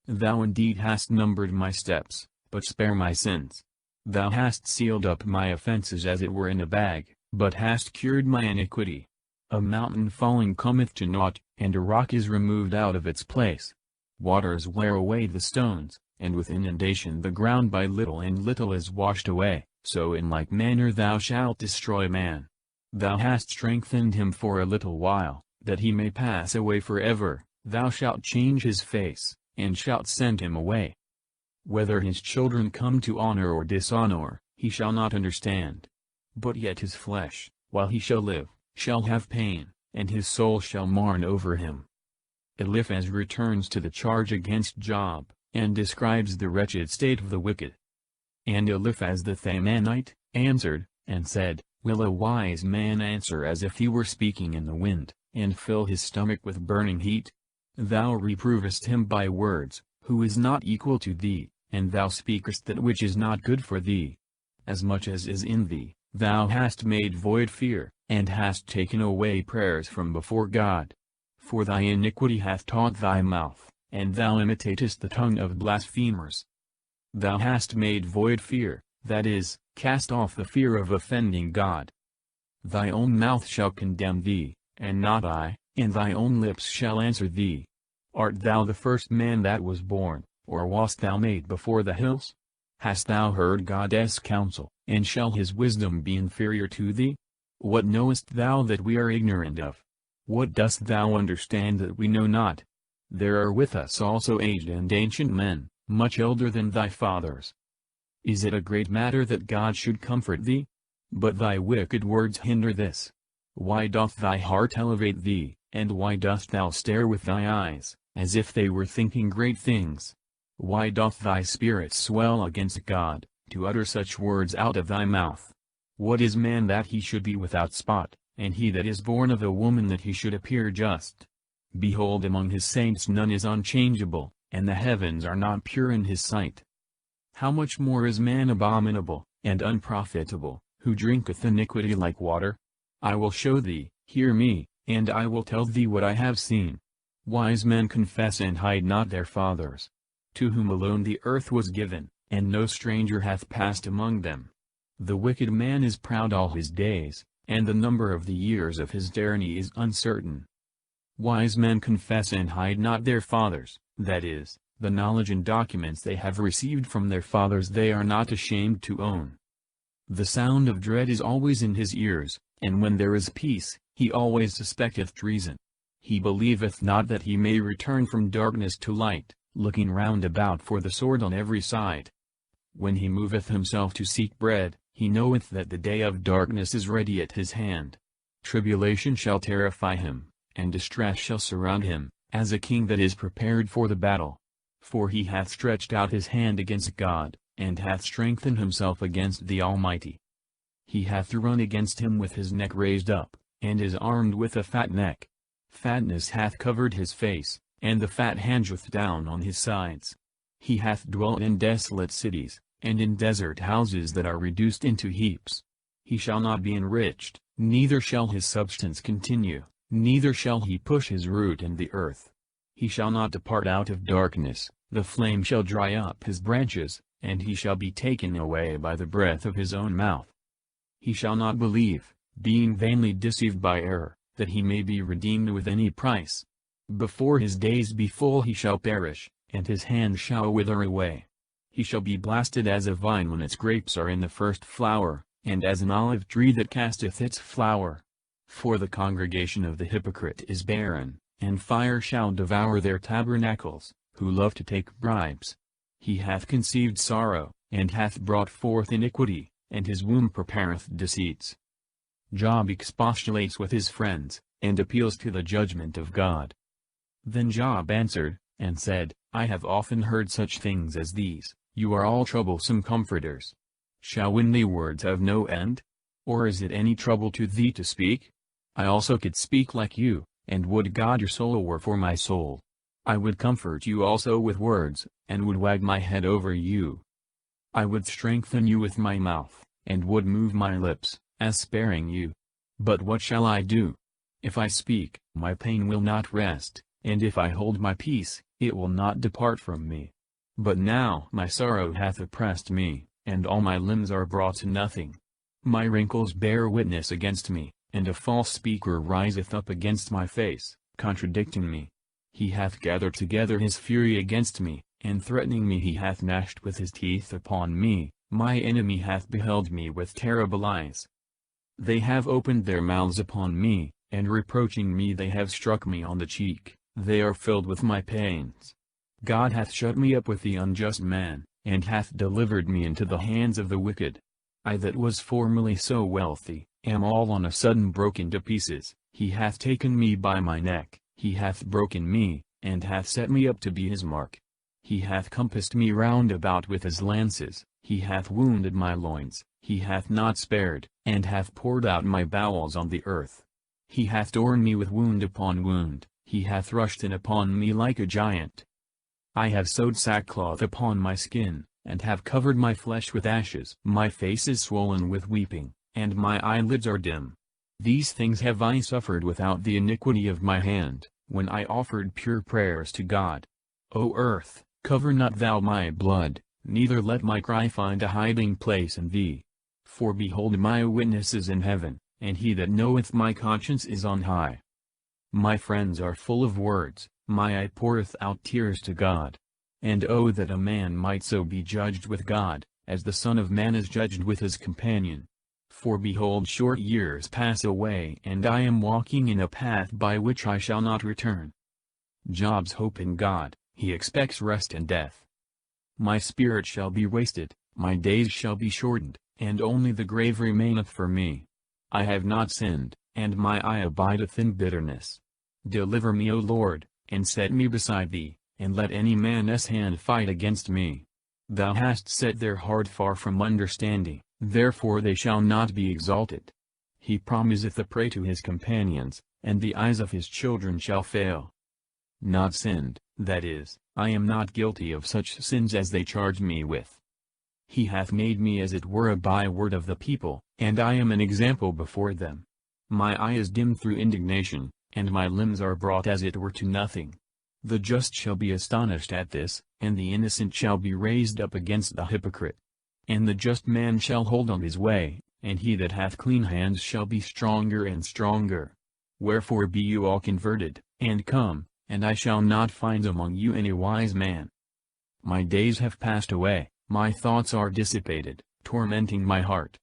Thou indeed hast numbered my steps, but spare my sins. Thou hast sealed up my offenses as it were in a bag, but hast cured my iniquity. A mountain falling cometh to naught, and a rock is removed out of its place. Waters wear away the stones, and with inundation the ground by little and little is washed away, so in like manner thou shalt destroy man. Thou hast strengthened him for a little while, that he may pass away forever. Thou shalt change his face, and shalt send him away. Whether his children come to honor or dishonor, he shall not understand. But yet his flesh, while he shall live, shall have pain, and his soul shall mourn over him. Eliphaz returns to the charge against Job, and describes the wretched state of the wicked. And Eliphaz the Themanite answered, and said, Will a wise man answer as if he were speaking in the wind, and fill his stomach with burning heat? Thou reprovest him by words, who is not equal to thee, and thou speakest that which is not good for thee. As much as is in thee, thou hast made void fear, and hast taken away prayers from before God. For thy iniquity hath taught thy mouth, and thou imitatest the tongue of blasphemers. Thou hast made void fear, that is, cast off the fear of offending God. Thy own mouth shall condemn thee, and not I, and thy own lips shall answer thee. Art thou the first man that was born, or wast thou made before the hills? Hast thou heard God's counsel, and shall his wisdom be inferior to thee? What knowest thou that we are ignorant of? What dost thou understand that we know not? There are with us also aged and ancient men, much elder than thy fathers. Is it a great matter that God should comfort thee? But thy wicked words hinder this. Why doth thy heart elevate thee, and why dost thou stare with thy eyes, as if they were thinking great things? Why doth thy spirit swell against God, to utter such words out of thy mouth? What is man that he should be without spot, and he that is born of a woman that he should appear just? Behold, among his saints none is unchangeable, and the heavens are not pure in his sight. How much more is man abominable, and unprofitable, who drinketh iniquity like water? I will show thee, hear me, and I will tell thee what I have seen. Wise men confess and hide not their fathers, to whom alone the earth was given, and no stranger hath passed among them. The wicked man is proud all his days, and the number of the years of his tyranny is uncertain. Wise men confess and hide not their fathers, that is, the knowledge and documents they have received from their fathers they are not ashamed to own. The sound of dread is always in his ears, and when there is peace, he always suspecteth treason. He believeth not that he may return from darkness to light, looking round about for the sword on every side. When he moveth himself to seek bread, he knoweth that the day of darkness is ready at his hand. Tribulation shall terrify him, and distress shall surround him, as a king that is prepared for the battle. For he hath stretched out his hand against God, and hath strengthened himself against the Almighty. He hath run against him with his neck raised up, and is armed with a fat neck. Fatness hath covered his face, and the fat hangeth down on his sides. He hath dwelt in desolate cities, and in desert houses that are reduced into heaps. He shall not be enriched, neither shall his substance continue, neither shall he push his root in the earth. He shall not depart out of darkness, the flame shall dry up his branches, and he shall be taken away by the breath of his own mouth. He shall not believe, being vainly deceived by error, that he may be redeemed with any price. Before his days be full he shall perish, and his hand shall wither away. He shall be blasted as a vine when its grapes are in the first flower, and as an olive tree that casteth its flower. For the congregation of the hypocrite is barren, and fire shall devour their tabernacles, who love to take bribes. He hath conceived sorrow, and hath brought forth iniquity, and his womb prepareth deceits. Job expostulates with his friends, and appeals to the judgment of God. Then Job answered, and said, I have often heard such things as these, you are all troublesome comforters. Shall windy words have no end? Or is it any trouble to thee to speak? I also could speak like you, and would God your soul were for my soul. I would comfort you also with words, and would wag my head over you. I would strengthen you with my mouth, and would move my lips, as sparing you. But what shall I do? If I speak, my pain will not rest, and if I hold my peace, it will not depart from me. But now my sorrow hath oppressed me, and all my limbs are brought to nothing. My wrinkles bear witness against me, and a false speaker riseth up against my face, contradicting me. He hath gathered together his fury against me, and threatening me he hath gnashed with his teeth upon me. My enemy hath beheld me with terrible eyes. They have opened their mouths upon me, and reproaching me they have struck me on the cheek. They are filled with my pains. God hath shut me up with the unjust man, and hath delivered me into the hands of the wicked. I that was formerly so wealthy, am all on a sudden broken to pieces. He hath taken me by my neck, he hath broken me, and hath set me up to be his mark. He hath compassed me round about with his lances, he hath wounded my loins, he hath not spared, and hath poured out my bowels on the earth. He hath torn me with wound upon wound, he hath rushed in upon me like a giant. I have sewed sackcloth upon my skin, and have covered my flesh with ashes. My face is swollen with weeping, and my eyelids are dim. These things have I suffered without the iniquity of my hand, when I offered pure prayers to God. O earth, cover not thou my blood, neither let my cry find a hiding place in thee. For behold, my witness is in heaven, and he that knoweth my conscience is on high. My friends are full of words, my eye poureth out tears to God. And oh that a man might so be judged with God, as the Son of Man is judged with his companion. For behold, short years pass away, and I am walking in a path by which I shall not return. Job's hope in God, he expects rest and death. My spirit shall be wasted, my days shall be shortened, and only the grave remaineth for me. I have not sinned, and my eye abideth in bitterness. Deliver me, O Lord, and set me beside thee, and let any man's hand fight against me. Thou hast set their heart far from understanding, therefore they shall not be exalted. He promiseth a prey to his companions, and the eyes of his children shall fail. Not sinned, that is, I am not guilty of such sins as they charge me with. He hath made me as it were a byword of the people, and I am an example before them. My eye is dim through indignation, and my limbs are brought as it were to nothing. The just shall be astonished at this, and the innocent shall be raised up against the hypocrite. And the just man shall hold on his way, and he that hath clean hands shall be stronger and stronger. Wherefore be you all converted, and come, and I shall not find among you any wise man. My days have passed away, my thoughts are dissipated, tormenting my heart.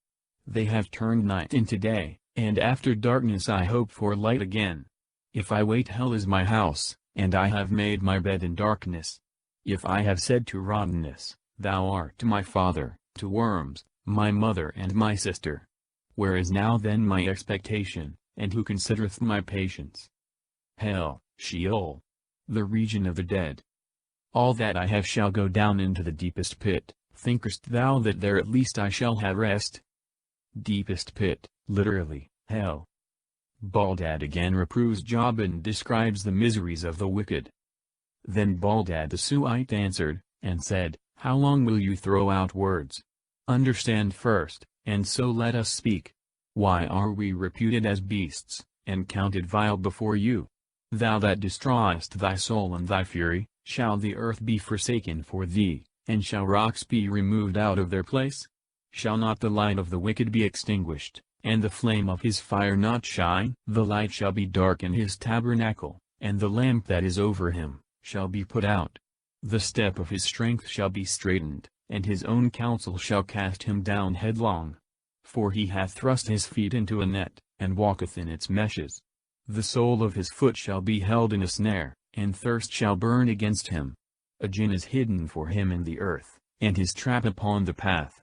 They have turned night into day, and after darkness I hope for light again. If I wait, hell is my house, and I have made my bed in darkness. If I have said to rottenness, thou art my father, to worms, my mother and my sister. Where is now then my expectation, and who considereth my patience? Hell, Sheol. the region of the dead. All that I have shall go down into the deepest pit. Thinkest thou that there at least I shall have rest? Deepest pit, literally, hell. Baldad again reproves Job and describes the miseries of the wicked. Then Baldad the Suite answered, and said, How long will you throw out words? Understand first, and so let us speak. Why are we reputed as beasts, and counted vile before you? Thou that destroyest thy soul in thy fury, shall the earth be forsaken for thee, and shall rocks be removed out of their place? Shall not the light of the wicked be extinguished, and the flame of his fire not shine? The light shall be dark in his tabernacle, and the lamp that is over him shall be put out. The step of his strength shall be straitened, and his own counsel shall cast him down headlong. For he hath thrust his feet into a net, and walketh in its meshes. The sole of his foot shall be held in a snare, and thirst shall burn against him. A gin is hidden for him in the earth, and his trap upon the path.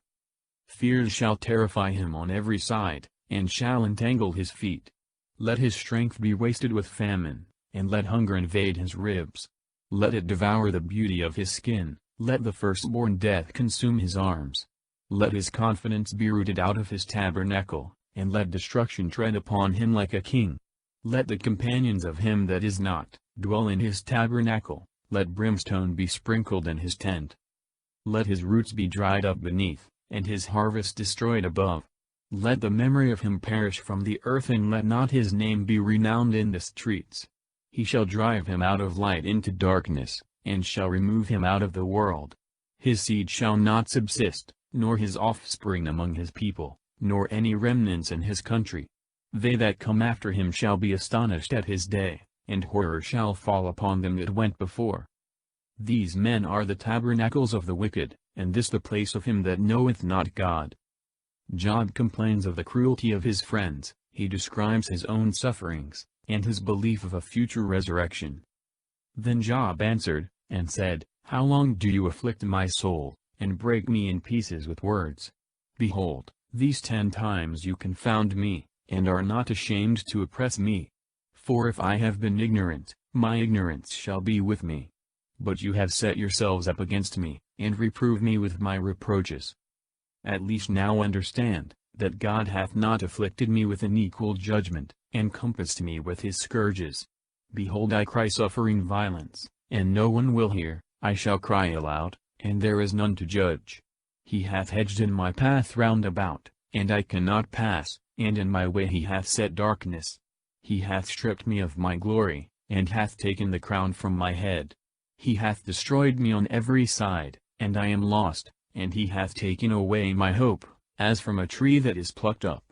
Fears shall terrify him on every side, and shall entangle his feet. Let his strength be wasted with famine, and let hunger invade his ribs. Let it devour the beauty of his skin, let the firstborn death consume his arms. Let his confidence be rooted out of his tabernacle, and let destruction tread upon him like a king. Let the companions of him that is not dwell in his tabernacle. Let brimstone be sprinkled in his tent. Let his roots be dried up beneath, and his harvest destroyed above. Let the memory of him perish from the earth, and let not his name be renowned in the streets. He shall drive him out of light into darkness, and shall remove him out of the world. His seed shall not subsist, nor his offspring among his people, nor any remnants in his country. They that come after him shall be astonished at his day, and horror shall fall upon them that went before. These men are the tabernacles of the wicked, and this the place of him that knoweth not God. Job complains of the cruelty of his friends, he describes his own sufferings, and his belief of a future resurrection. Then Job answered, and said, How long do you afflict my soul, and break me in pieces with words? Behold, these 10 times you confound me, and are not ashamed to oppress me. For if I have been ignorant, my ignorance shall be with me. But you have set yourselves up against me, and reprove me with my reproaches. At least now understand, that God hath not afflicted me with an equal judgment, and compassed me with his scourges. Behold, I cry suffering violence, and no one will hear. I shall cry aloud, and there is none to judge. He hath hedged in my path round about, and I cannot pass, and in my way he hath set darkness. He hath stripped me of my glory, and hath taken the crown from my head. He hath destroyed me on every side, and I am lost, and he hath taken away my hope, as from a tree that is plucked up.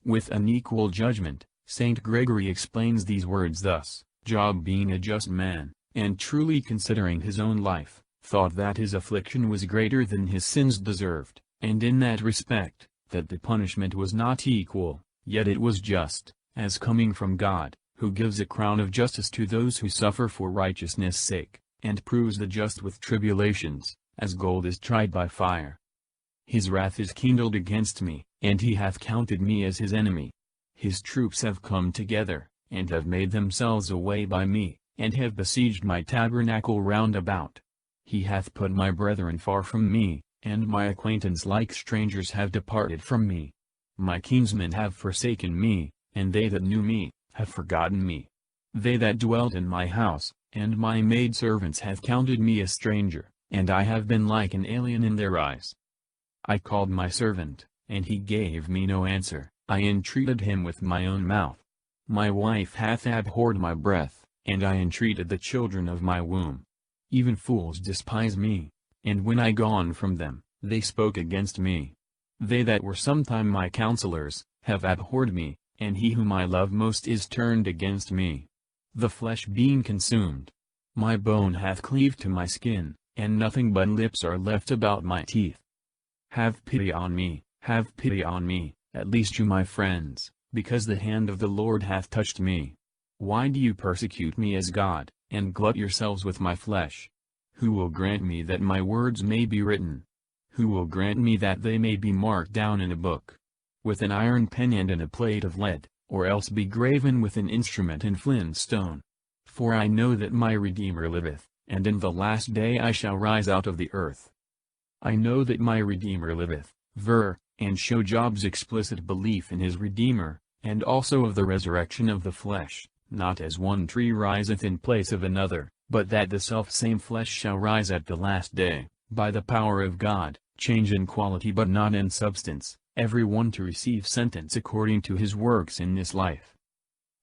With unequal judgment, Saint Gregory explains these words thus: Job, being a just man, and truly considering his own life, thought that his affliction was greater than his sins deserved, and in that respect, that the punishment was not equal, yet it was just, as coming from God, who gives a crown of justice to those who suffer for righteousness' sake, and proves the just with tribulations, as gold is tried by fire. His wrath is kindled against me, and he hath counted me as his enemy. His troops have come together, and have made themselves a way by me, and have besieged my tabernacle round about. He hath put my brethren far from me, and my acquaintance like strangers have departed from me. My kinsmen have forsaken me, and they that knew me, have forgotten me. They that dwelt in my house, and my maidservants have counted me a stranger, and I have been like an alien in their eyes. I called my servant, and he gave me no answer. I entreated him with my own mouth. My wife hath abhorred my breath, and I entreated the children of my womb. Even fools despise me, and when I gone from them, they spoke against me. They that were sometime my counselors, have abhorred me, and he whom I love most is turned against me. The flesh being consumed, my bone hath cleaved to my skin, and nothing but lips are left about my teeth. Have pity on me, at least you my friends, because the hand of the Lord hath touched me. Why do you persecute me as God, and glut yourselves with my flesh? Who will grant me that my words may be written? Who will grant me that they may be marked down in a book, with an iron pen and in a plate of lead, or else be graven with an instrument in flint stone? For I know that my Redeemer liveth, and in the last day I shall rise out of the earth. I know that my Redeemer liveth, and show Job's explicit belief in his Redeemer, and also of the resurrection of the flesh, not as one tree riseth in place of another, but that the selfsame flesh shall rise at the last day, by the power of God, change in quality but not in substance, every one to receive sentence according to his works in this life.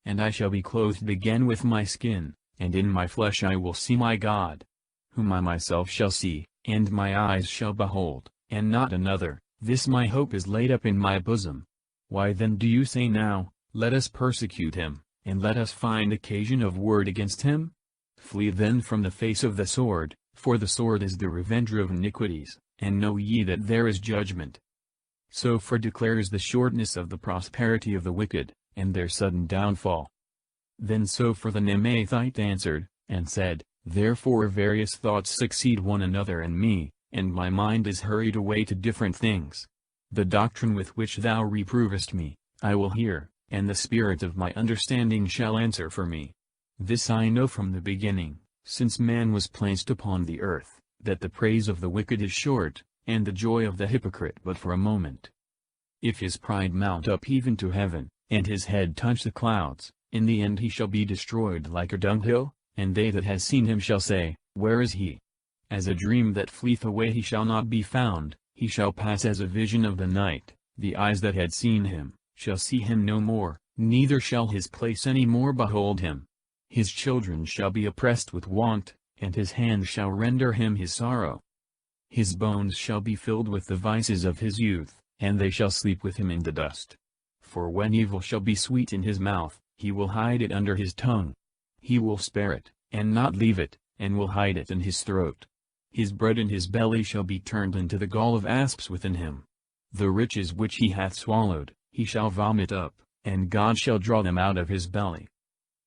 And I shall be clothed again with my skin, and in my flesh I will see my God, whom I myself shall see, and my eyes shall behold, and not another. This my hope is laid up in my bosom. Why then do you say now, let us persecute him, and let us find occasion of word against him? Flee then from the face of the sword, for the sword is the revenger of iniquities, and know ye that there is judgment. So for declares the shortness of the prosperity of the wicked, and their sudden downfall. Then so for the Nemathite answered, and said, Therefore various thoughts succeed one another in me, and my mind is hurried away to different things. The doctrine with which thou reprovest me, I will hear, and the spirit of my understanding shall answer for me. This I know from the beginning, since man was placed upon the earth, that the praise of the wicked is short, and the joy of the hypocrite but for a moment. If his pride mount up even to heaven, and his head touch the clouds, in the end he shall be destroyed like a dunghill, and they that have seen him shall say, Where is he? As a dream that fleeth away he shall not be found, he shall pass as a vision of the night. The eyes that had seen him, shall see him no more, neither shall his place any more behold him. His children shall be oppressed with want, and his hand shall render him his sorrow. His bones shall be filled with the vices of his youth, and they shall sleep with him in the dust. For when evil shall be sweet in his mouth, he will hide it under his tongue. He will spare it, and not leave it, and will hide it in his throat. His bread in his belly shall be turned into the gall of asps within him. The riches which he hath swallowed, he shall vomit up, and God shall draw them out of his belly.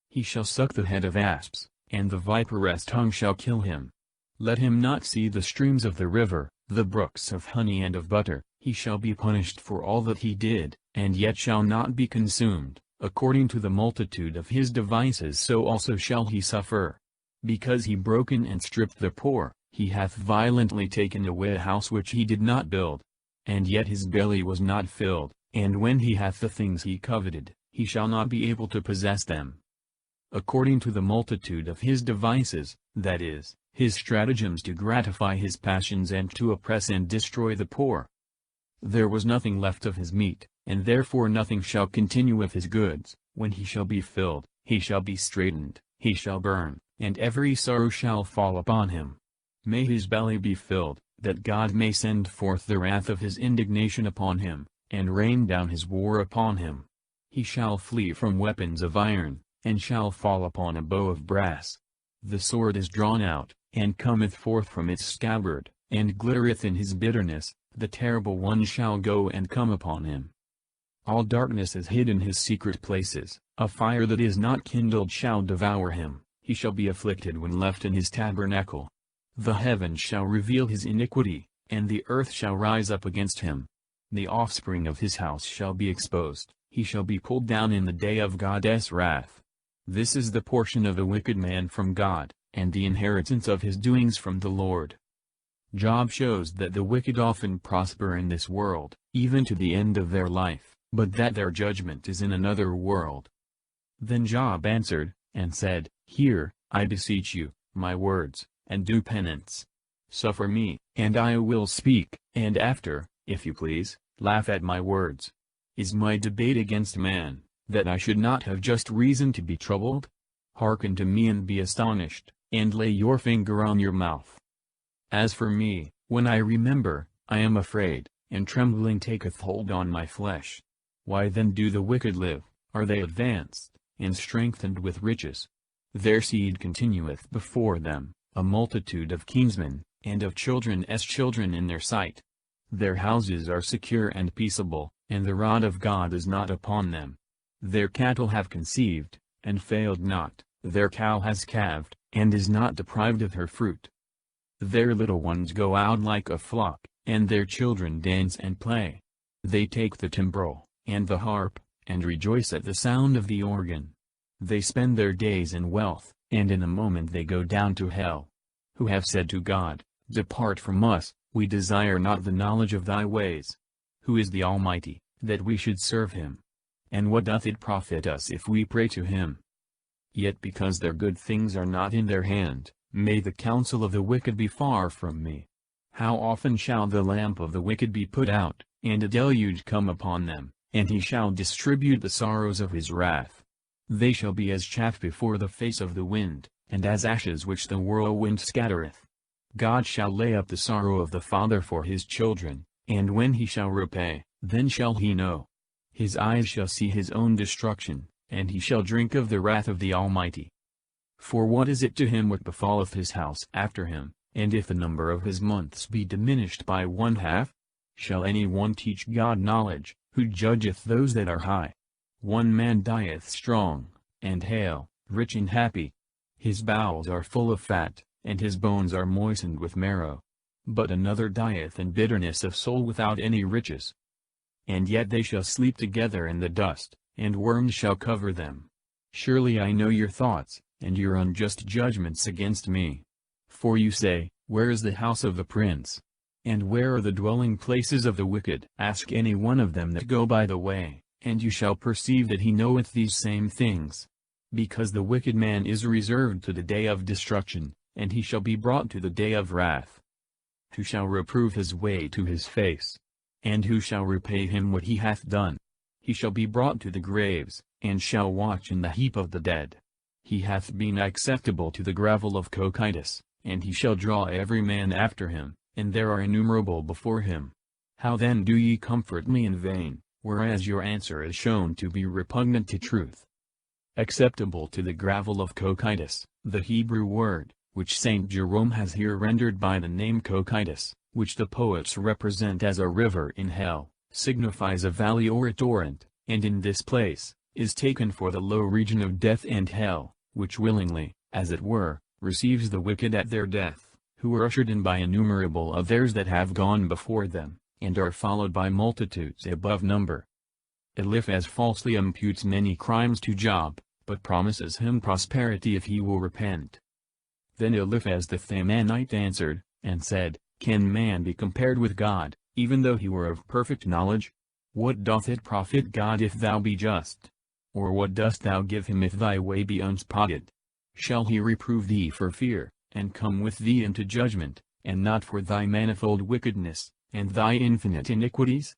He shall suck the head of asps, and the viperous tongue shall kill him. Let him not see the streams of the river, the brooks of honey and of butter. He shall be punished for all that he did, and yet shall not be consumed. According to the multitude of his devices so also shall he suffer. Because he broken and stripped the poor, he hath violently taken away a house which he did not build. And yet his belly was not filled, and when he hath the things he coveted, he shall not be able to possess them. According to the multitude of his devices, that is, his stratagems to gratify his passions and to oppress and destroy the poor. There was nothing left of his meat, and therefore nothing shall continue of his goods. When he shall be filled, he shall be straitened, he shall burn, and every sorrow shall fall upon him. May his belly be filled, that God may send forth the wrath of his indignation upon him, and rain down his war upon him. He shall flee from weapons of iron, and shall fall upon a bow of brass. The sword is drawn out, and cometh forth from its scabbard, and glittereth in his bitterness. The terrible one shall go and come upon him. All darkness is hid in his secret places, a fire that is not kindled shall devour him. He shall be afflicted when left in his tabernacle. The heavens shall reveal his iniquity, and the earth shall rise up against him. The offspring of his house shall be exposed, he shall be pulled down in the day of God's wrath. This is the portion of a wicked man from God, and the inheritance of his doings from the Lord. Job shows that the wicked often prosper in this world, even to the end of their life, but that their judgment is in another world. Then Job answered, and said, Hear, I beseech you, my words, and do penance. Suffer me, and I will speak, and after, if you please, laugh at my words. Is my debate against man, that I should not have just reason to be troubled? Hearken to me and be astonished, and lay your finger on your mouth. As for me, when I remember, I am afraid, and trembling taketh hold on my flesh. Why then do the wicked live? Are they advanced, and strengthened with riches? Their seed continueth before them, a multitude of kinsmen, and of children as children in their sight. Their houses are secure and peaceable, and the rod of God is not upon them. Their cattle have conceived, and failed not, their cow has calved, and is not deprived of her fruit. Their little ones go out like a flock, and their children dance and play. They take the timbrel, and the harp, and rejoice at the sound of the organ. They spend their days in wealth, and in a moment they go down to hell. Who have said to God, Depart from us, we desire not the knowledge of thy ways. Who is the Almighty, that we should serve him? And what doth it profit us if we pray to him? Yet because their good things are not in their hand, may the counsel of the wicked be far from me. How often shall the lamp of the wicked be put out, and a deluge come upon them, and he shall distribute the sorrows of his wrath. They shall be as chaff before the face of the wind, and as ashes which the whirlwind scattereth. God shall lay up the sorrow of the father for his children, and when he shall repay, then shall he know. His eyes shall see his own destruction, and he shall drink of the wrath of the Almighty. For what is it to him what befalleth his house after him, and if the number of his months be diminished by 1/2? Shall any one teach God knowledge, who judgeth those that are high? One man dieth strong, and hale, rich and happy. His bowels are full of fat, and his bones are moistened with marrow. But another dieth in bitterness of soul without any riches. And yet they shall sleep together in the dust, and worms shall cover them. Surely I know your thoughts, and your unjust judgments against me. For you say, Where is the house of the prince? And where are the dwelling places of the wicked? Ask any one of them that go by the way, and you shall perceive that he knoweth these same things. Because the wicked man is reserved to the day of destruction, and he shall be brought to the day of wrath. Who shall reprove his way to his face? And who shall repay him what he hath done? He shall be brought to the graves, and shall watch in the heap of the dead. He hath been acceptable to the gravel of cocytus, and he shall draw every man after him, and there are innumerable before him. How then do ye comfort me in vain, whereas your answer is shown to be repugnant to truth? Acceptable to the gravel of cocytus, the Hebrew word, which Saint Jerome has here rendered by the name cocytus, which the poets represent as a river in hell, signifies a valley or a torrent, and in this place, is taken for the low region of death and hell, which willingly, as it were, receives the wicked at their death, who are ushered in by innumerable others that have gone before them, and are followed by multitudes above number. Eliphaz falsely imputes many crimes to Job, but promises him prosperity if he will repent. Then Eliphaz the Themanite answered, and said, Can man be compared with God, even though he were of perfect knowledge? What doth it profit God if thou be just? Or what dost thou give him if thy way be unspotted? Shall he reprove thee for fear, and come with thee into judgment, and not for thy manifold wickedness, and thy infinite iniquities?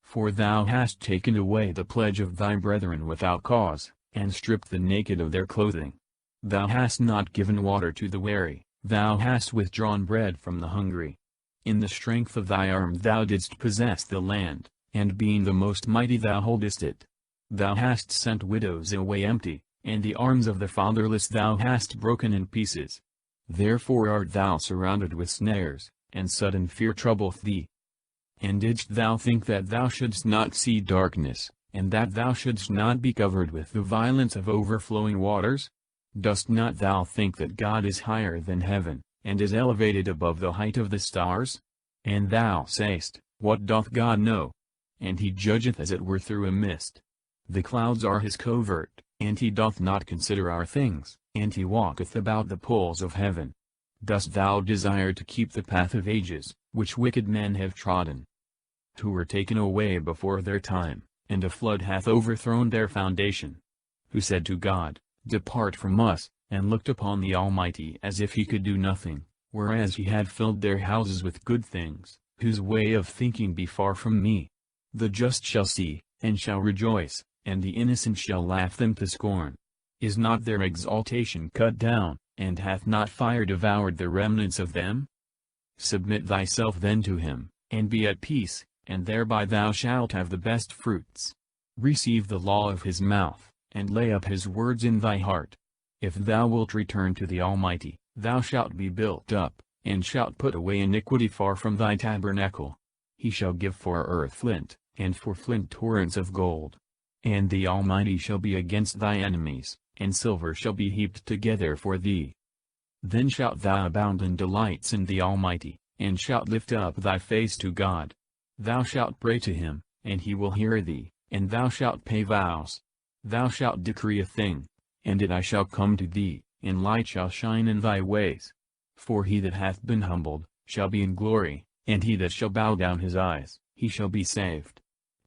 For thou hast taken away the pledge of thy brethren without cause, and stripped the naked of their clothing. Thou hast not given water to the weary, thou hast withdrawn bread from the hungry. In the strength of thy arm thou didst possess the land, and being the most mighty thou holdest it. Thou hast sent widows away empty, and the arms of the fatherless thou hast broken in pieces. Therefore art thou surrounded with snares, and sudden fear troubleth thee. And didst thou think that thou shouldst not see darkness, and that thou shouldst not be covered with the violence of overflowing waters? Dost not thou think that God is higher than heaven, and is elevated above the height of the stars? And thou sayest, What doth God know? And he judgeth as it were through a mist. The clouds are his covert, and he doth not consider our things, and he walketh about the poles of heaven. Dost thou desire to keep the path of ages, which wicked men have trodden? Who were taken away before their time, and a flood hath overthrown their foundation. Who said to God, Depart from us, and looked upon the Almighty as if he could do nothing, whereas he had filled their houses with good things, whose way of thinking be far from me. The just shall see, and shall rejoice, and the innocent shall laugh them to scorn. Is not their exaltation cut down, and hath not fire devoured the remnants of them? Submit thyself then to him, and be at peace, and thereby thou shalt have the best fruits. Receive the law of his mouth, and lay up his words in thy heart. If thou wilt return to the Almighty, thou shalt be built up, and shalt put away iniquity far from thy tabernacle. He shall give for earth flint, and for flint torrents of gold. And the Almighty shall be against thy enemies, and silver shall be heaped together for thee. Then shalt thou abound in delights in the Almighty, and shalt lift up thy face to God. Thou shalt pray to him, and he will hear thee, and thou shalt pay vows. Thou shalt decree a thing, and it shall come to thee, and light shall shine in thy ways. For he that hath been humbled, shall be in glory, and he that shall bow down his eyes, he shall be saved.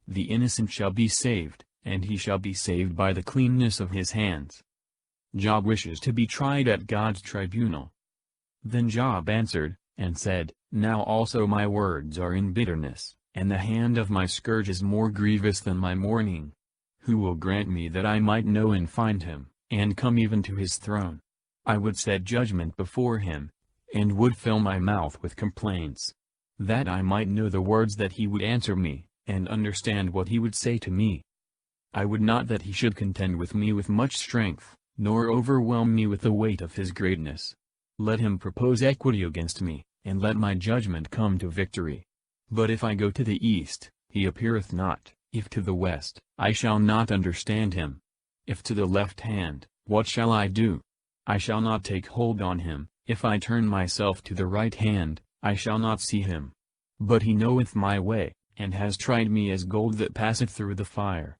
The innocent shall be saved, and he shall be saved by the cleanness of his hands. Job wishes to be tried at God's tribunal. Then Job answered, and said, Now also my words are in bitterness, and the hand of my scourge is more grievous than my mourning. Who will grant me that I might know and find him, and come even to his throne? I would set judgment before him, and would fill my mouth with complaints, that I might know the words that he would answer me, and understand what he would say to me. I would not that he should contend with me with much strength, nor overwhelm me with the weight of his greatness. Let him propose equity against me, and let my judgment come to victory. But if I go to the east, he appeareth not; if to the west, I shall not understand him. If to the left hand, what shall I do? I shall not take hold on him. If I turn myself to the right hand, I shall not see him. But he knoweth my way, and has tried me as gold that passeth through the fire.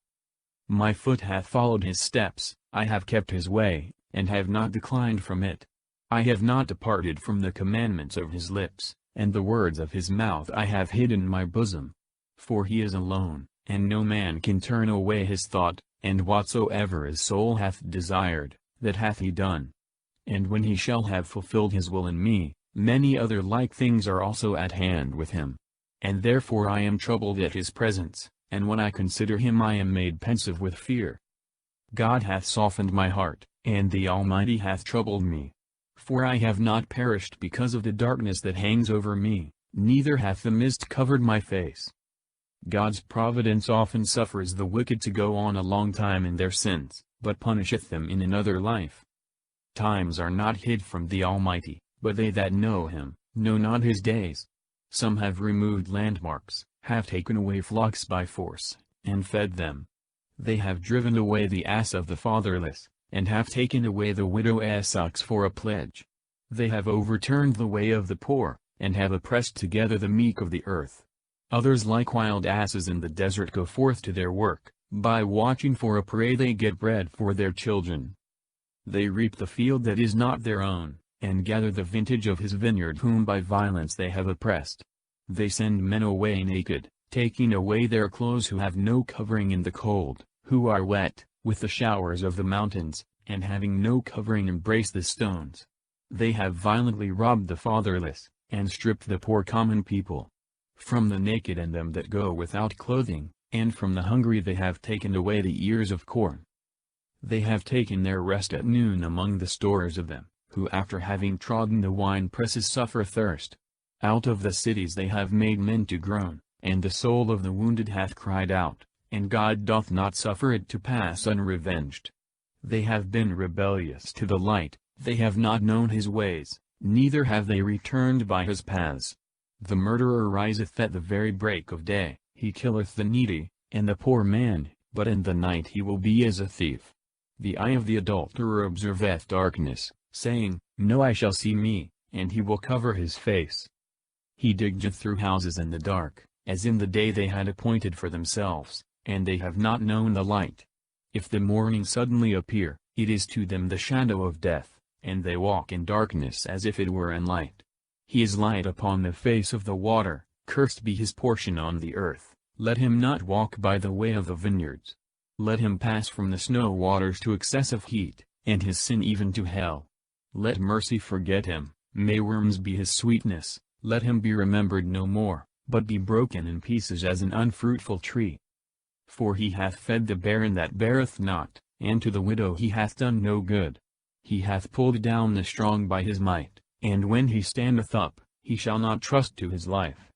My foot hath followed his steps, I have kept his way, and have not declined from it. I have not departed from the commandments of his lips, and the words of his mouth I have hid in my bosom. For he is alone, and no man can turn away his thought, and whatsoever his soul hath desired, that hath he done. And when he shall have fulfilled his will in me, many other like things are also at hand with him. And therefore I am troubled at his presence, and when I consider him I am made pensive with fear. God hath softened my heart, and the Almighty hath troubled me. For I have not perished because of the darkness that hangs over me, neither hath the mist covered my face. God's providence often suffers the wicked to go on a long time in their sins, but punisheth them in another life. Times are not hid from the Almighty, but they that know him, know not his days. Some have removed landmarks, have taken away flocks by force, and fed them. They have driven away the ass of the fatherless, and have taken away the widow's ox for a pledge. They have overturned the way of the poor, and have oppressed together the meek of the earth. Others like wild asses in the desert go forth to their work, by watching for a prey they get bread for their children. They reap the field that is not their own, and gather the vintage of his vineyard whom by violence they have oppressed. They send men away naked, taking away their clothes who have no covering in the cold, who are wet with the showers of the mountains, and having no covering embrace the stones. They have violently robbed the fatherless, and stripped the poor common people. From the naked and them that go without clothing, and from the hungry they have taken away the ears of corn. They have taken their rest at noon among the stores of them, who after having trodden the wine presses suffer thirst. Out of the cities they have made men to groan, and the soul of the wounded hath cried out, and God doth not suffer it to pass unrevenged. They have been rebellious to the light, they have not known his ways, neither have they returned by his paths. The murderer riseth at the very break of day, he killeth the needy, and the poor man, but in the night he will be as a thief. The eye of the adulterer observeth darkness, saying, No eye shall see me, and he will cover his face. He diggeth through houses in the dark, as in the day they had appointed for themselves, and they have not known the light. If the morning suddenly appear, it is to them the shadow of death, and they walk in darkness as if it were in light. He is light upon the face of the water, cursed be his portion on the earth. Let him not walk by the way of the vineyards. Let him pass from the snow waters to excessive heat, and his sin even to hell. Let mercy forget him, may worms be his sweetness, let him be remembered no more, but be broken in pieces as an unfruitful tree. For he hath fed the barren that beareth not, and to the widow he hath done no good. He hath pulled down the strong by his might, and when he standeth up, he shall not trust to his life.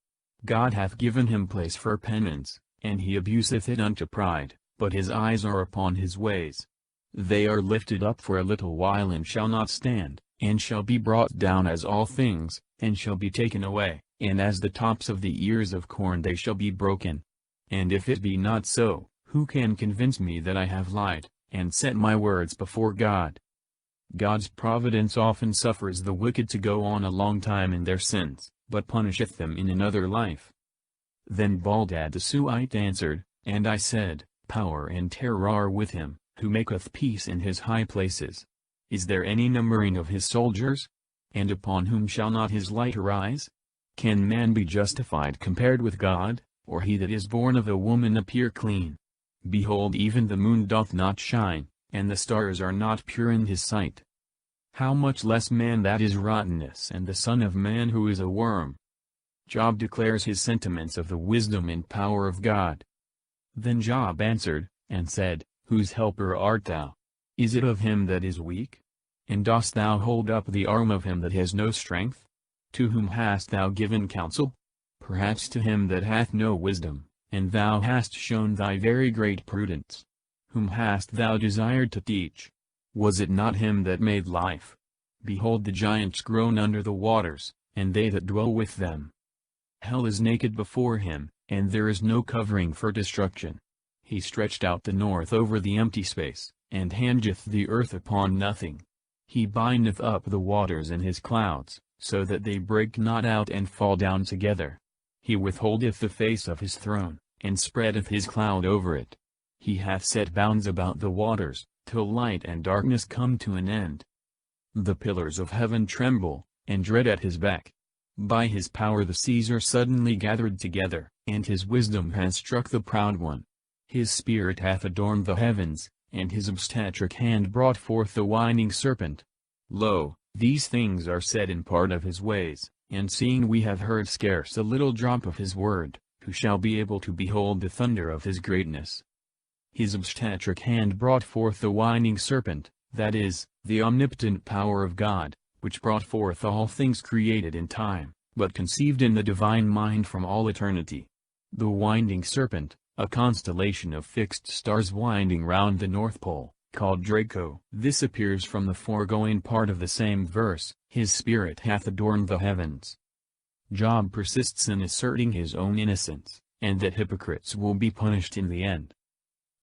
God hath given him place for penance, and he abuseth it unto pride, but his eyes are upon his ways. They are lifted up for a little while and shall not stand, and shall be brought down as all things, and shall be taken away, and as the tops of the ears of corn they shall be broken. And if it be not so, who can convince me that I have lied, and set my words before God? God's providence often suffers the wicked to go on a long time in their sins, but punisheth them in another life. Then Baldad the Suite answered, and I said, Power and terror are with him, who maketh peace in his high places. Is there any numbering of his soldiers? And upon whom shall not his light arise? Can man be justified compared with God, or he that is born of a woman appear clean? Behold, even the moon doth not shine, and the stars are not pure in his sight. How much less man that is rottenness, and the Son of Man who is a worm? Job declares his sentiments of the wisdom and power of God. Then Job answered, and said, Whose helper art thou? Is it of him that is weak? And dost thou hold up the arm of him that has no strength? To whom hast thou given counsel? Perhaps to him that hath no wisdom, and thou hast shown thy very great prudence. Whom hast thou desired to teach? Was it not him that made life? Behold, the giants groan under the waters, and they that dwell with them. Hell is naked before him, and there is no covering for destruction. He stretched out the north over the empty space, and hangeth the earth upon nothing. He bindeth up the waters in his clouds, so that they break not out and fall down together. He withholdeth the face of his throne, and spreadeth his cloud over it. He hath set bounds about the waters, till light and darkness come to an end. The pillars of heaven tremble, and dread at his beck. By his power the seas are suddenly gathered together, and his wisdom hath struck the proud one. His spirit hath adorned the heavens, and his obstetric hand brought forth the winding serpent. Lo, these things are said in part of his ways, and seeing we have heard scarce a little drop of his word, who shall be able to behold the thunder of his greatness? His obstetric hand brought forth the winding serpent, that is, the omnipotent power of God, which brought forth all things created in time, but conceived in the divine mind from all eternity. The winding serpent, a constellation of fixed stars winding round the North Pole, called Draco. This appears from the foregoing part of the same verse, his spirit hath adorned the heavens. Job persists in asserting his own innocence, and that hypocrites will be punished in the end.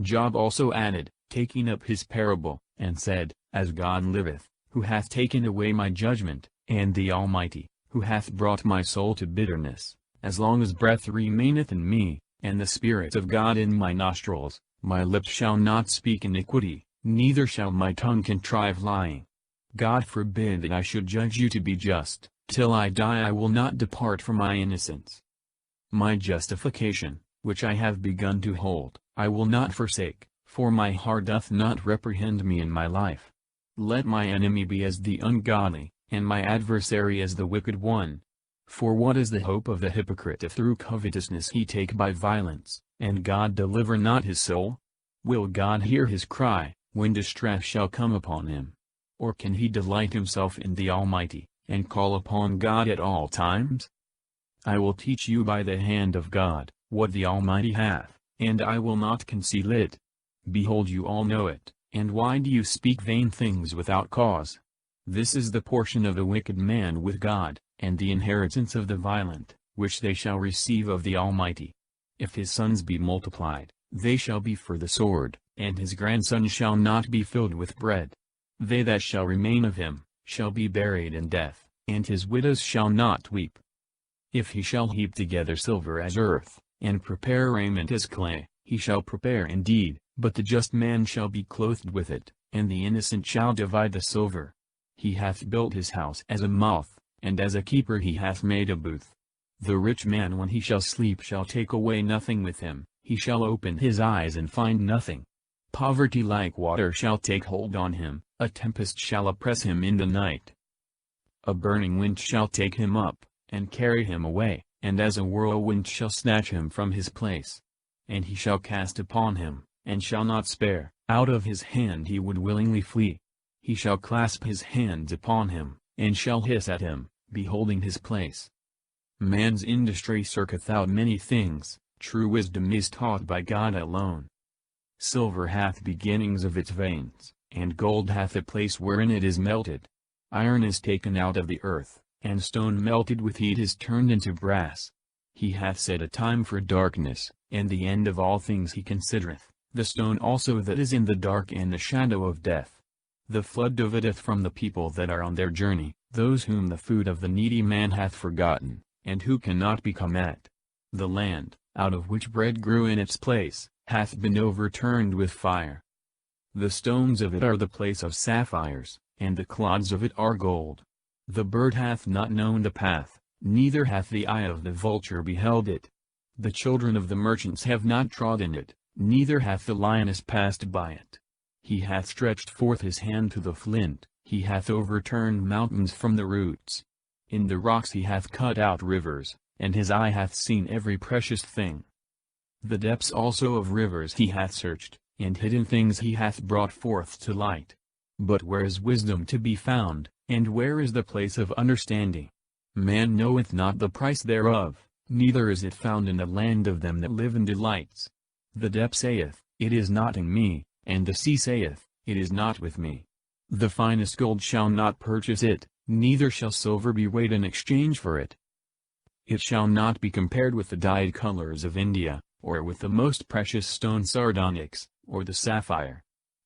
Job also added, taking up his parable, and said, As God liveth, who hath taken away my judgment, and the Almighty, who hath brought my soul to bitterness, as long as breath remaineth in me, and the Spirit of God in my nostrils, my lips shall not speak iniquity, neither shall my tongue contrive lying. God forbid that I should judge you to be just, till I die I will not depart from my innocence. My justification, which I have begun to hold, I will not forsake, for my heart doth not reprehend me in my life. Let my enemy be as the ungodly, and my adversary as the wicked one. For what is the hope of the hypocrite if through covetousness he take by violence, and God deliver not his soul? Will God hear his cry, when distress shall come upon him? Or can he delight himself in the Almighty, and call upon God at all times? I will teach you by the hand of God, what the Almighty hath, and I will not conceal it. Behold, you all know it, and why do you speak vain things without cause? This is the portion of the wicked man with God, and the inheritance of the violent, which they shall receive of the Almighty. If his sons be multiplied, they shall be for the sword, and his grandsons shall not be filled with bread. They that shall remain of him, shall be buried in death, and his widows shall not weep. If he shall heap together silver as earth, and prepare raiment as clay, he shall prepare indeed, but the just man shall be clothed with it, and the innocent shall divide the silver. He hath built his house as a moth, and as a keeper he hath made a booth. The rich man when he shall sleep shall take away nothing with him, he shall open his eyes and find nothing. Poverty like water shall take hold on him, a tempest shall oppress him in the night. A burning wind shall take him up, and carry him away, and as a whirlwind shall snatch him from his place. And he shall cast upon him, and shall not spare, out of his hand he would willingly flee. He shall clasp his hands upon him, and shall hiss at him, beholding his place. Man's industry searcheth out many things, true wisdom is taught by God alone. Silver hath beginnings of its veins, and gold hath a place wherein it is melted. Iron is taken out of the earth, and stone melted with heat is turned into brass. He hath set a time for darkness, and the end of all things he considereth, the stone also that is in the dark and the shadow of death. The flood divideth from the people that are on their journey, those whom the food of the needy man hath forgotten, and who cannot become at. The land, out of which bread grew in its place, hath been overturned with fire. The stones of it are the place of sapphires, and the clods of it are gold. The bird hath not known the path, neither hath the eye of the vulture beheld it. The children of the merchants have not trodden it, neither hath the lioness passed by it. He hath stretched forth his hand to the flint, he hath overturned mountains from the roots. In the rocks he hath cut out rivers, and his eye hath seen every precious thing. The depths also of rivers he hath searched, and hidden things he hath brought forth to light. But where is wisdom to be found, and where is the place of understanding? Man knoweth not the price thereof, neither is it found in the land of them that live in delights. The depth saith, it is not in me, and the sea saith, it is not with me. The finest gold shall not purchase it, neither shall silver be weighed in exchange for it. It shall not be compared with the dyed colors of India, or with the most precious stone sardonyx, or the sapphire.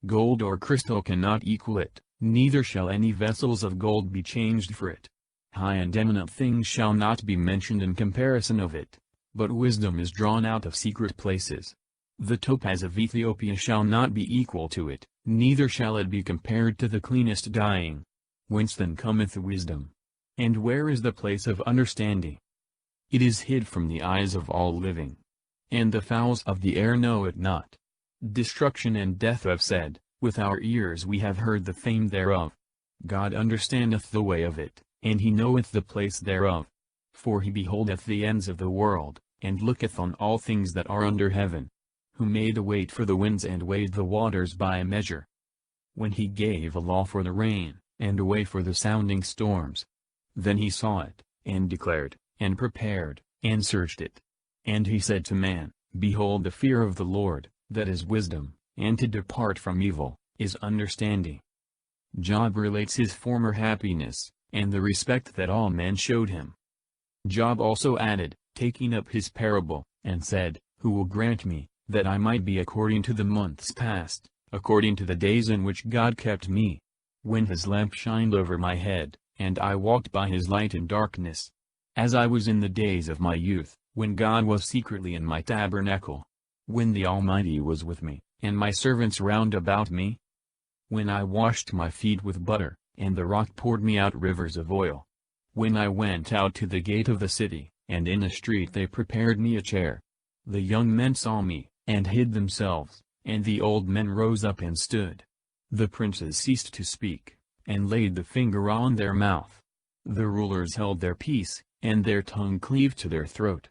Gold or crystal cannot equal it, neither shall any vessels of gold be changed for it. High and eminent things shall not be mentioned in comparison of it, but wisdom is drawn out of secret places. The topaz of Ethiopia shall not be equal to it, neither shall it be compared to the cleanest dyeing. Whence then cometh wisdom? And where is the place of understanding? It is hid from the eyes of all living. And the fowls of the air know it not. Destruction and death have said, with our ears we have heard the fame thereof. God understandeth the way of it, and he knoweth the place thereof. For he beholdeth the ends of the world, and looketh on all things that are under heaven. Who made a weight for the winds and weighed the waters by a measure. When he gave a law for the rain, and a way for the sounding storms. Then he saw it, and declared, and prepared, and searched it. And he said to man, Behold, the fear of the Lord, that is wisdom, and to depart from evil, is understanding. Job relates his former happiness, and the respect that all men showed him. Job also added, taking up his parable, and said, Who will grant me, that I might be according to the months past, according to the days in which God kept me? When his lamp shined over my head, and I walked by his light in darkness. As I was in the days of my youth, when God was secretly in my tabernacle. When the Almighty was with me, and my servants round about me. When I washed my feet with butter, and the rock poured me out rivers of oil. When I went out to the gate of the city, and in the street they prepared me a chair. The young men saw me, and hid themselves, and the old men rose up and stood. The princes ceased to speak, and laid the finger on their mouth. The rulers held their peace, and their tongue cleaved to their throat.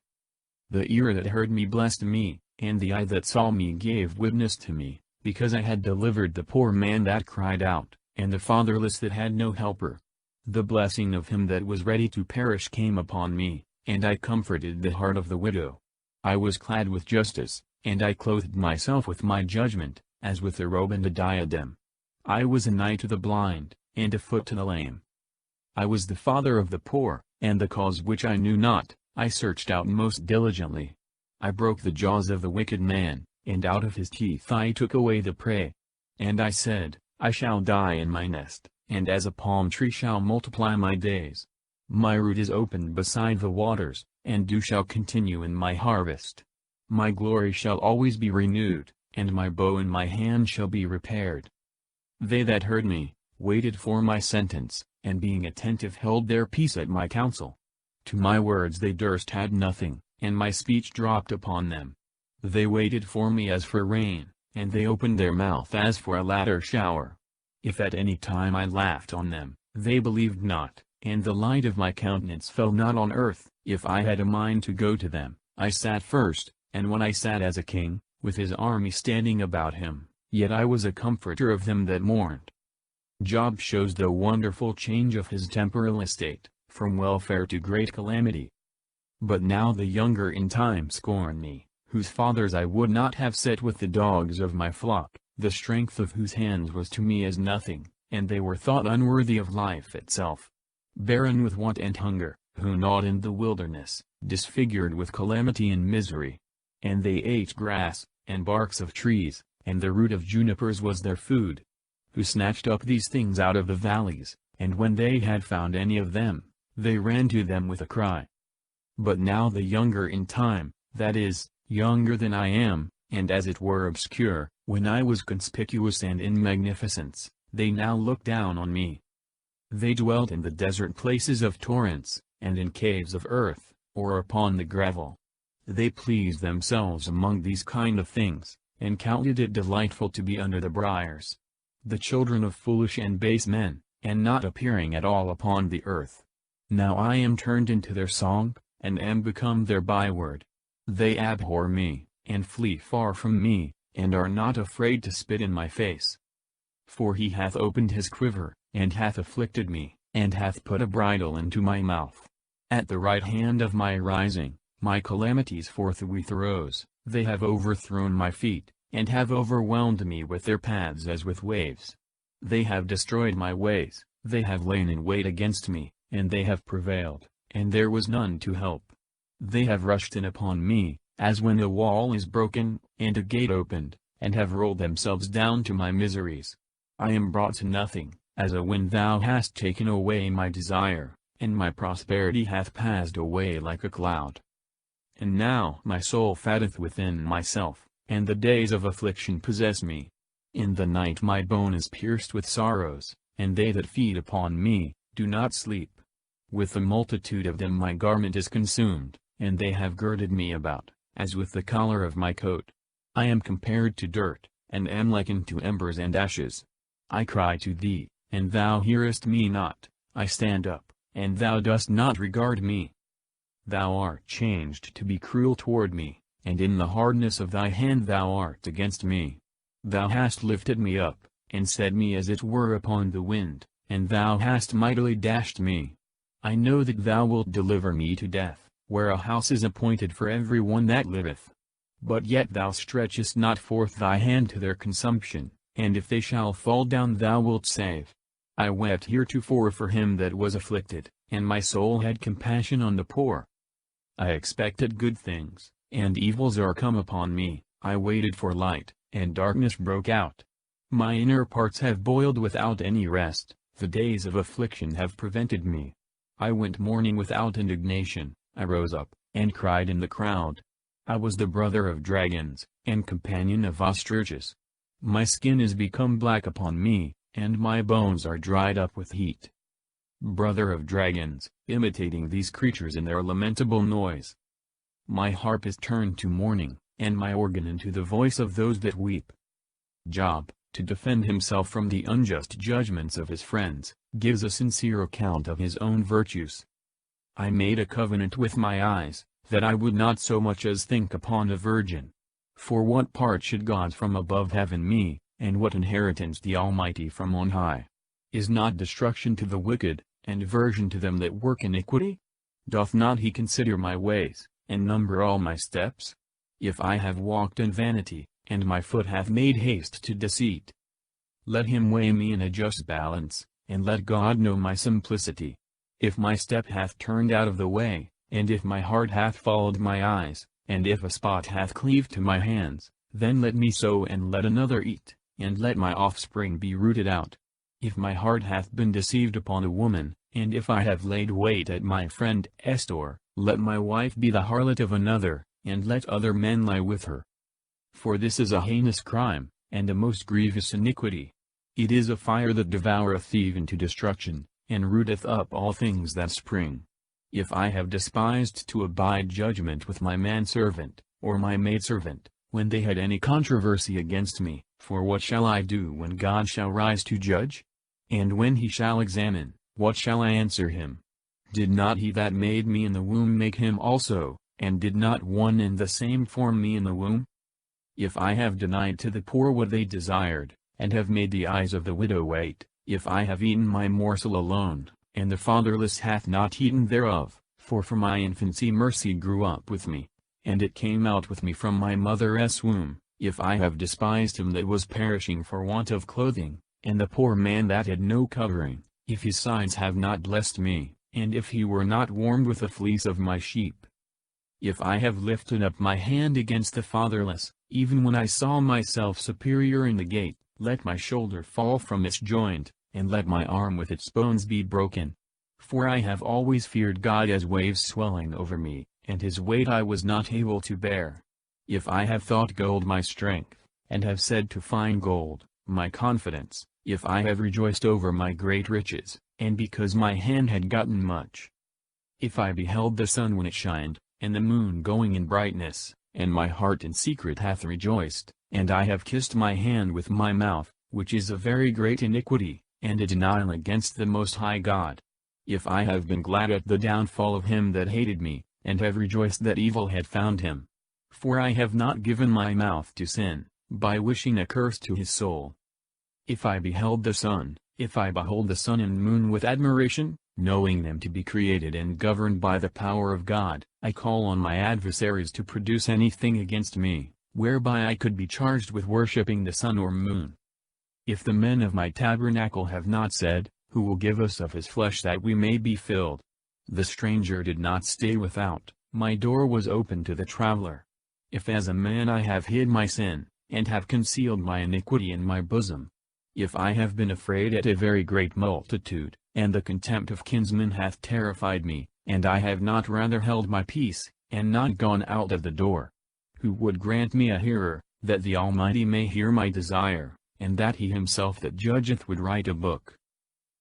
The ear that heard me blessed me, and the eye that saw me gave witness to me, because I had delivered the poor man that cried out, and the fatherless that had no helper. The blessing of him that was ready to perish came upon me, and I comforted the heart of the widow. I was clad with justice, and I clothed myself with my judgment, as with a robe and a diadem. I was an eye to the blind, and a foot to the lame. I was the father of the poor, and the cause which I knew not, I searched out most diligently. I broke the jaws of the wicked man, and out of his teeth I took away the prey. And I said, I shall die in my nest, and as a palm tree shall multiply my days. My root is opened beside the waters, and dew shall continue in my harvest. My glory shall always be renewed, and my bow in my hand shall be repaired. They that heard me, waited for my sentence, and being attentive held their peace at my counsel. To my words they durst add nothing, and my speech dropped upon them. They waited for me as for rain, and they opened their mouth as for a latter shower. If at any time I laughed on them, they believed not, and the light of my countenance fell not on earth. If I had a mind to go to them, I sat first, and when I sat as a king, with his army standing about him, yet I was a comforter of them that mourned. Job shows the wonderful change of his temporal estate, from welfare to great calamity. But now the younger in time scorn me, whose fathers I would not have set with the dogs of my flock, the strength of whose hands was to me as nothing, and they were thought unworthy of life itself. Barren with want and hunger, who gnawed in the wilderness, disfigured with calamity and misery. And they ate grass, and barks of trees, and the root of junipers was their food. Who snatched up these things out of the valleys, and when they had found any of them, they ran to them with a cry. But now the younger in time, that is, younger than I am, and as it were obscure, when I was conspicuous and in magnificence, they now look down on me. They dwelt in the desert places of torrents, and in caves of earth, or upon the gravel. They pleased themselves among these kind of things, and counted it delightful to be under the briars. The children of foolish and base men, and not appearing at all upon the earth. Now I am turned into their song, and am become their byword. They abhor me, and flee far from me, and are not afraid to spit in my face. For he hath opened his quiver, and hath afflicted me, and hath put a bridle into my mouth. At the right hand of my rising, my calamities forthwith arose. They have overthrown my feet, and have overwhelmed me with their paths as with waves. They have destroyed my ways, they have lain in wait against me, and they have prevailed, and there was none to help. They have rushed in upon me, as when a wall is broken, and a gate opened, and have rolled themselves down to my miseries. I am brought to nothing, as a wind. Thou hast taken away my desire, and my prosperity hath passed away like a cloud. And now my soul fatteth within myself, and the days of affliction possess me. In the night my bone is pierced with sorrows, and they that feed upon me do not sleep. With the multitude of them my garment is consumed, and they have girded me about, as with the collar of my coat. I am compared to dirt, and am likened to embers and ashes. I cry to thee, and thou hearest me not. I stand up, and thou dost not regard me. Thou art changed to be cruel toward me, and in the hardness of thy hand thou art against me. Thou hast lifted me up, and set me as it were upon the wind, and thou hast mightily dashed me. I know that thou wilt deliver me to death, where a house is appointed for every one that liveth. But yet thou stretchest not forth thy hand to their consumption, and if they shall fall down thou wilt save. I wept heretofore for him that was afflicted, and my soul had compassion on the poor. I expected good things, and evils are come upon me. I waited for light, and darkness broke out. My inner parts have boiled without any rest, the days of affliction have prevented me. I went mourning without indignation, I rose up, and cried in the crowd. I was the brother of dragons, and companion of ostriches. My skin is become black upon me, and my bones are dried up with heat. Brother of dragons, imitating these creatures in their lamentable noise. My harp is turned to mourning, and my organ into the voice of those that weep. Job, to defend himself from the unjust judgments of his friends, gives a sincere account of his own virtues. I made a covenant with my eyes, that I would not so much as think upon a virgin. For what part should God from above have in me, and what inheritance the Almighty from on high? Is not destruction to the wicked, and aversion to them that work iniquity? Doth not he consider my ways, and number all my steps? If I have walked in vanity, and my foot hath made haste to deceit, let him weigh me in a just balance, and let God know my simplicity. If my step hath turned out of the way, and if my heart hath followed my eyes, and if a spot hath cleaved to my hands, then let me sow and let another eat, and let my offspring be rooted out. If my heart hath been deceived upon a woman, and if I have laid wait at my friend Esther, let my wife be the harlot of another, and let other men lie with her. For this is a heinous crime, and a most grievous iniquity. It is a fire that devoureth even to destruction, and rooteth up all things that spring. If I have despised to abide judgment with my manservant, or my maidservant, when they had any controversy against me, for what shall I do when God shall rise to judge? And when he shall examine, what shall I answer him? Did not he that made me in the womb make him also, and did not one and the same form me in the womb? If I have denied to the poor what they desired, and have made the eyes of the widow wait, if I have eaten my morsel alone, and the fatherless hath not eaten thereof, for from my infancy mercy grew up with me, and it came out with me from my mother's womb, if I have despised him that was perishing for want of clothing, and the poor man that had no covering, if his sides have not blessed me, and if he were not warmed with the fleece of my sheep. If I have lifted up my hand against the fatherless, even when I saw myself superior in the gate, let my shoulder fall from its joint, and let my arm with its bones be broken. For I have always feared God as waves swelling over me, and his weight I was not able to bear. If I have thought gold my strength, and have said to find gold, my confidence, if I have rejoiced over my great riches, and because my hand had gotten much. If I beheld the sun when it shined, and the moon going in brightness, and my heart in secret hath rejoiced, and I have kissed my hand with my mouth, which is a very great iniquity, and a denial against the Most High God. If I have been glad at the downfall of him that hated me, and have rejoiced that evil had found him. For I have not given my mouth to sin, by wishing a curse to his soul. If I beheld the sun, if I behold the sun and moon with admiration, knowing them to be created and governed by the power of God, I call on my adversaries to produce anything against me, whereby I could be charged with worshipping the sun or moon. If the men of my tabernacle have not said, Who will give us of his flesh that we may be filled? The stranger did not stay without, my door was open to the traveler. If as a man I have hid my sin, and have concealed my iniquity in my bosom, if I have been afraid at a very great multitude, and the contempt of kinsmen hath terrified me, and I have not rather held my peace, and not gone out of the door. Who would grant me a hearer, that the Almighty may hear my desire, and that he himself that judgeth would write a book?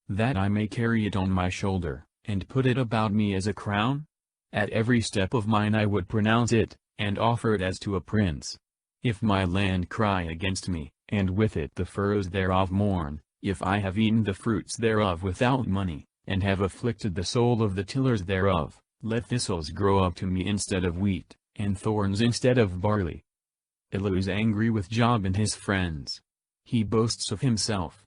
That I may carry it on my shoulder, and put it about me as a crown? At every step of mine I would pronounce it, and offer it as to a prince. If my land cry against me, and with it the furrows thereof mourn, if I have eaten the fruits thereof without money, and have afflicted the soul of the tillers thereof, let thistles grow up to me instead of wheat, and thorns instead of barley. Elihu is angry with Job and his friends. He boasts of himself.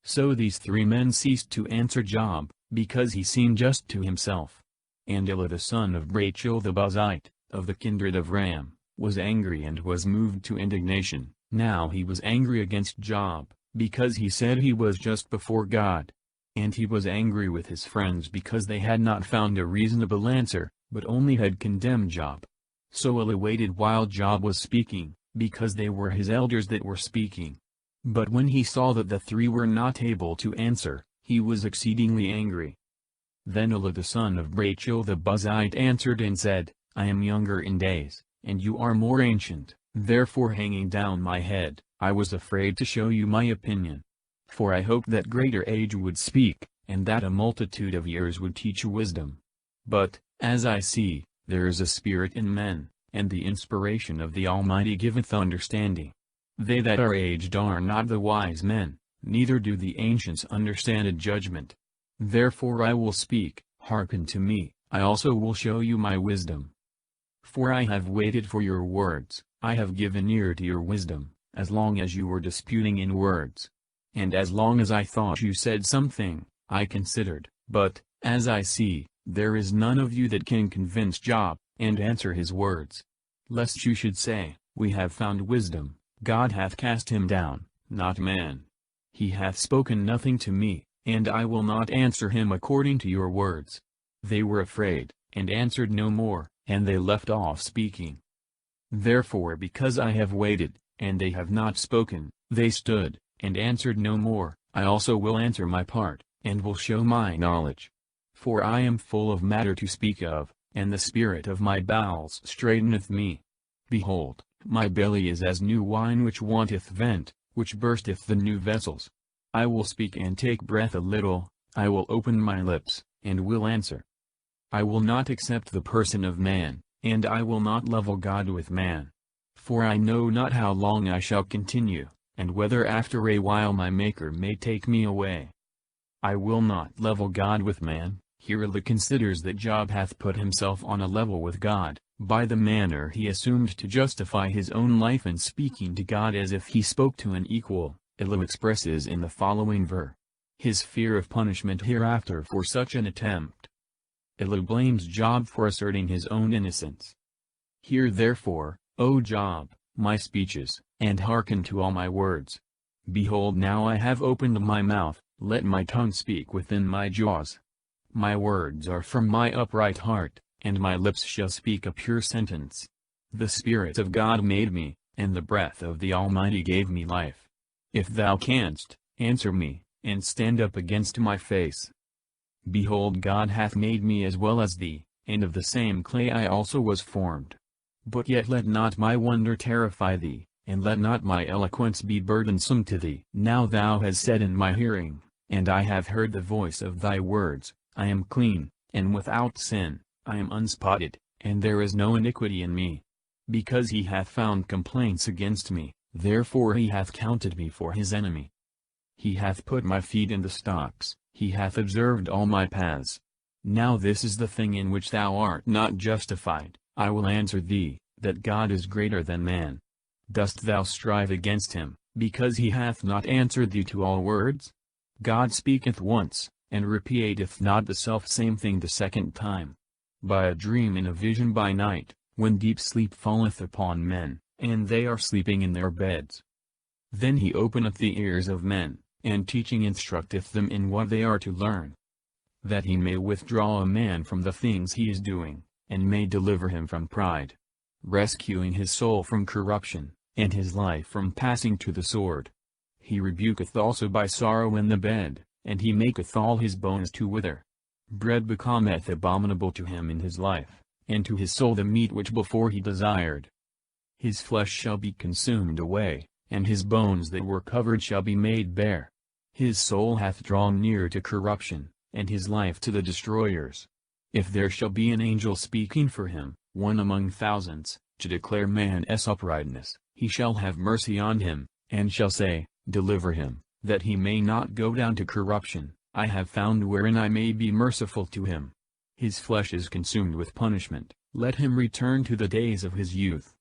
So these three men ceased to answer Job, because he seemed just to himself. And Elihu the son of Rachel the Buzite, of the kindred of Ram, was angry and was moved to indignation. Now he was angry against Job, because he said he was just before God. And he was angry with his friends because they had not found a reasonable answer, but only had condemned Job. So Elihu waited while Job was speaking, because they were his elders that were speaking. But when he saw that the three were not able to answer, he was exceedingly angry. Then Elihu the son of Rachel the Buzite answered and said, I am younger in days, and you are more ancient, therefore hanging down my head, I was afraid to show you my opinion. For I hoped that greater age would speak, and that a multitude of years would teach wisdom. But, as I see, there is a spirit in men, and the inspiration of the Almighty giveth understanding. They that are aged are not the wise men, neither do the ancients understand a judgment. Therefore I will speak, hearken to me, I also will show you my wisdom. For I have waited for your words, I have given ear to your wisdom, as long as you were disputing in words. And as long as I thought you said something, I considered, but, as I see, there is none of you that can convince Job, and answer his words. Lest you should say, We have found wisdom, God hath cast him down, not man. He hath spoken nothing to me, and I will not answer him according to your words. They were afraid, and answered no more, and they left off speaking. Therefore because I have waited, and they have not spoken, they stood, and answered no more, I also will answer my part, and will show my knowledge. For I am full of matter to speak of, and the spirit of my bowels straiteneth me. Behold, my belly is as new wine which wanteth vent, which bursteth the new vessels. I will speak and take breath a little, I will open my lips, and will answer. I will not accept the person of man, and I will not level God with man. For I know not how long I shall continue, and whether after a while my Maker may take me away. I will not level God with man. Here Elihu considers that Job hath put himself on a level with God, by the manner he assumed to justify his own life in speaking to God as if he spoke to an equal. Elihu expresses in the following verse his fear of punishment hereafter for such an attempt. Elihu blames Job for asserting his own innocence. Hear therefore, O Job, my speeches, and hearken to all my words. Behold, now I have opened my mouth, let my tongue speak within my jaws. My words are from my upright heart, and my lips shall speak a pure sentence. The Spirit of God made me, and the breath of the Almighty gave me life. If thou canst, answer me, and stand up against my face. Behold, God hath made me as well as thee, and of the same clay I also was formed. But yet let not my wonder terrify thee, and let not my eloquence be burdensome to thee. Now thou hast said in my hearing, and I have heard the voice of thy words, I am clean, and without sin, I am unspotted, and there is no iniquity in me. Because he hath found complaints against me, therefore he hath counted me for his enemy. He hath put my feet in the stocks, he hath observed all my paths. Now this is the thing in which thou art not justified. I will answer thee, that God is greater than man. Dost thou strive against him, because he hath not answered thee to all words? God speaketh once, and repeateth not the selfsame thing the second time. By a dream and a vision by night, when deep sleep falleth upon men, and they are sleeping in their beds. Then he openeth the ears of men, and teaching instructeth them in what they are to learn. That he may withdraw a man from the things he is doing, and may deliver him from pride, rescuing his soul from corruption, and his life from passing to the sword. He rebuketh also by sorrow in the bed, and he maketh all his bones to wither. Bread becometh abominable to him in his life, and to his soul the meat which before he desired. His flesh shall be consumed away, and his bones that were covered shall be made bare. His soul hath drawn near to corruption, and his life to the destroyers. If there shall be an angel speaking for him, one among thousands, to declare man's uprightness, he shall have mercy on him, and shall say, Deliver him, that he may not go down to corruption. I have found wherein I may be merciful to him. His flesh is consumed with punishment, let him return to the days of his youth.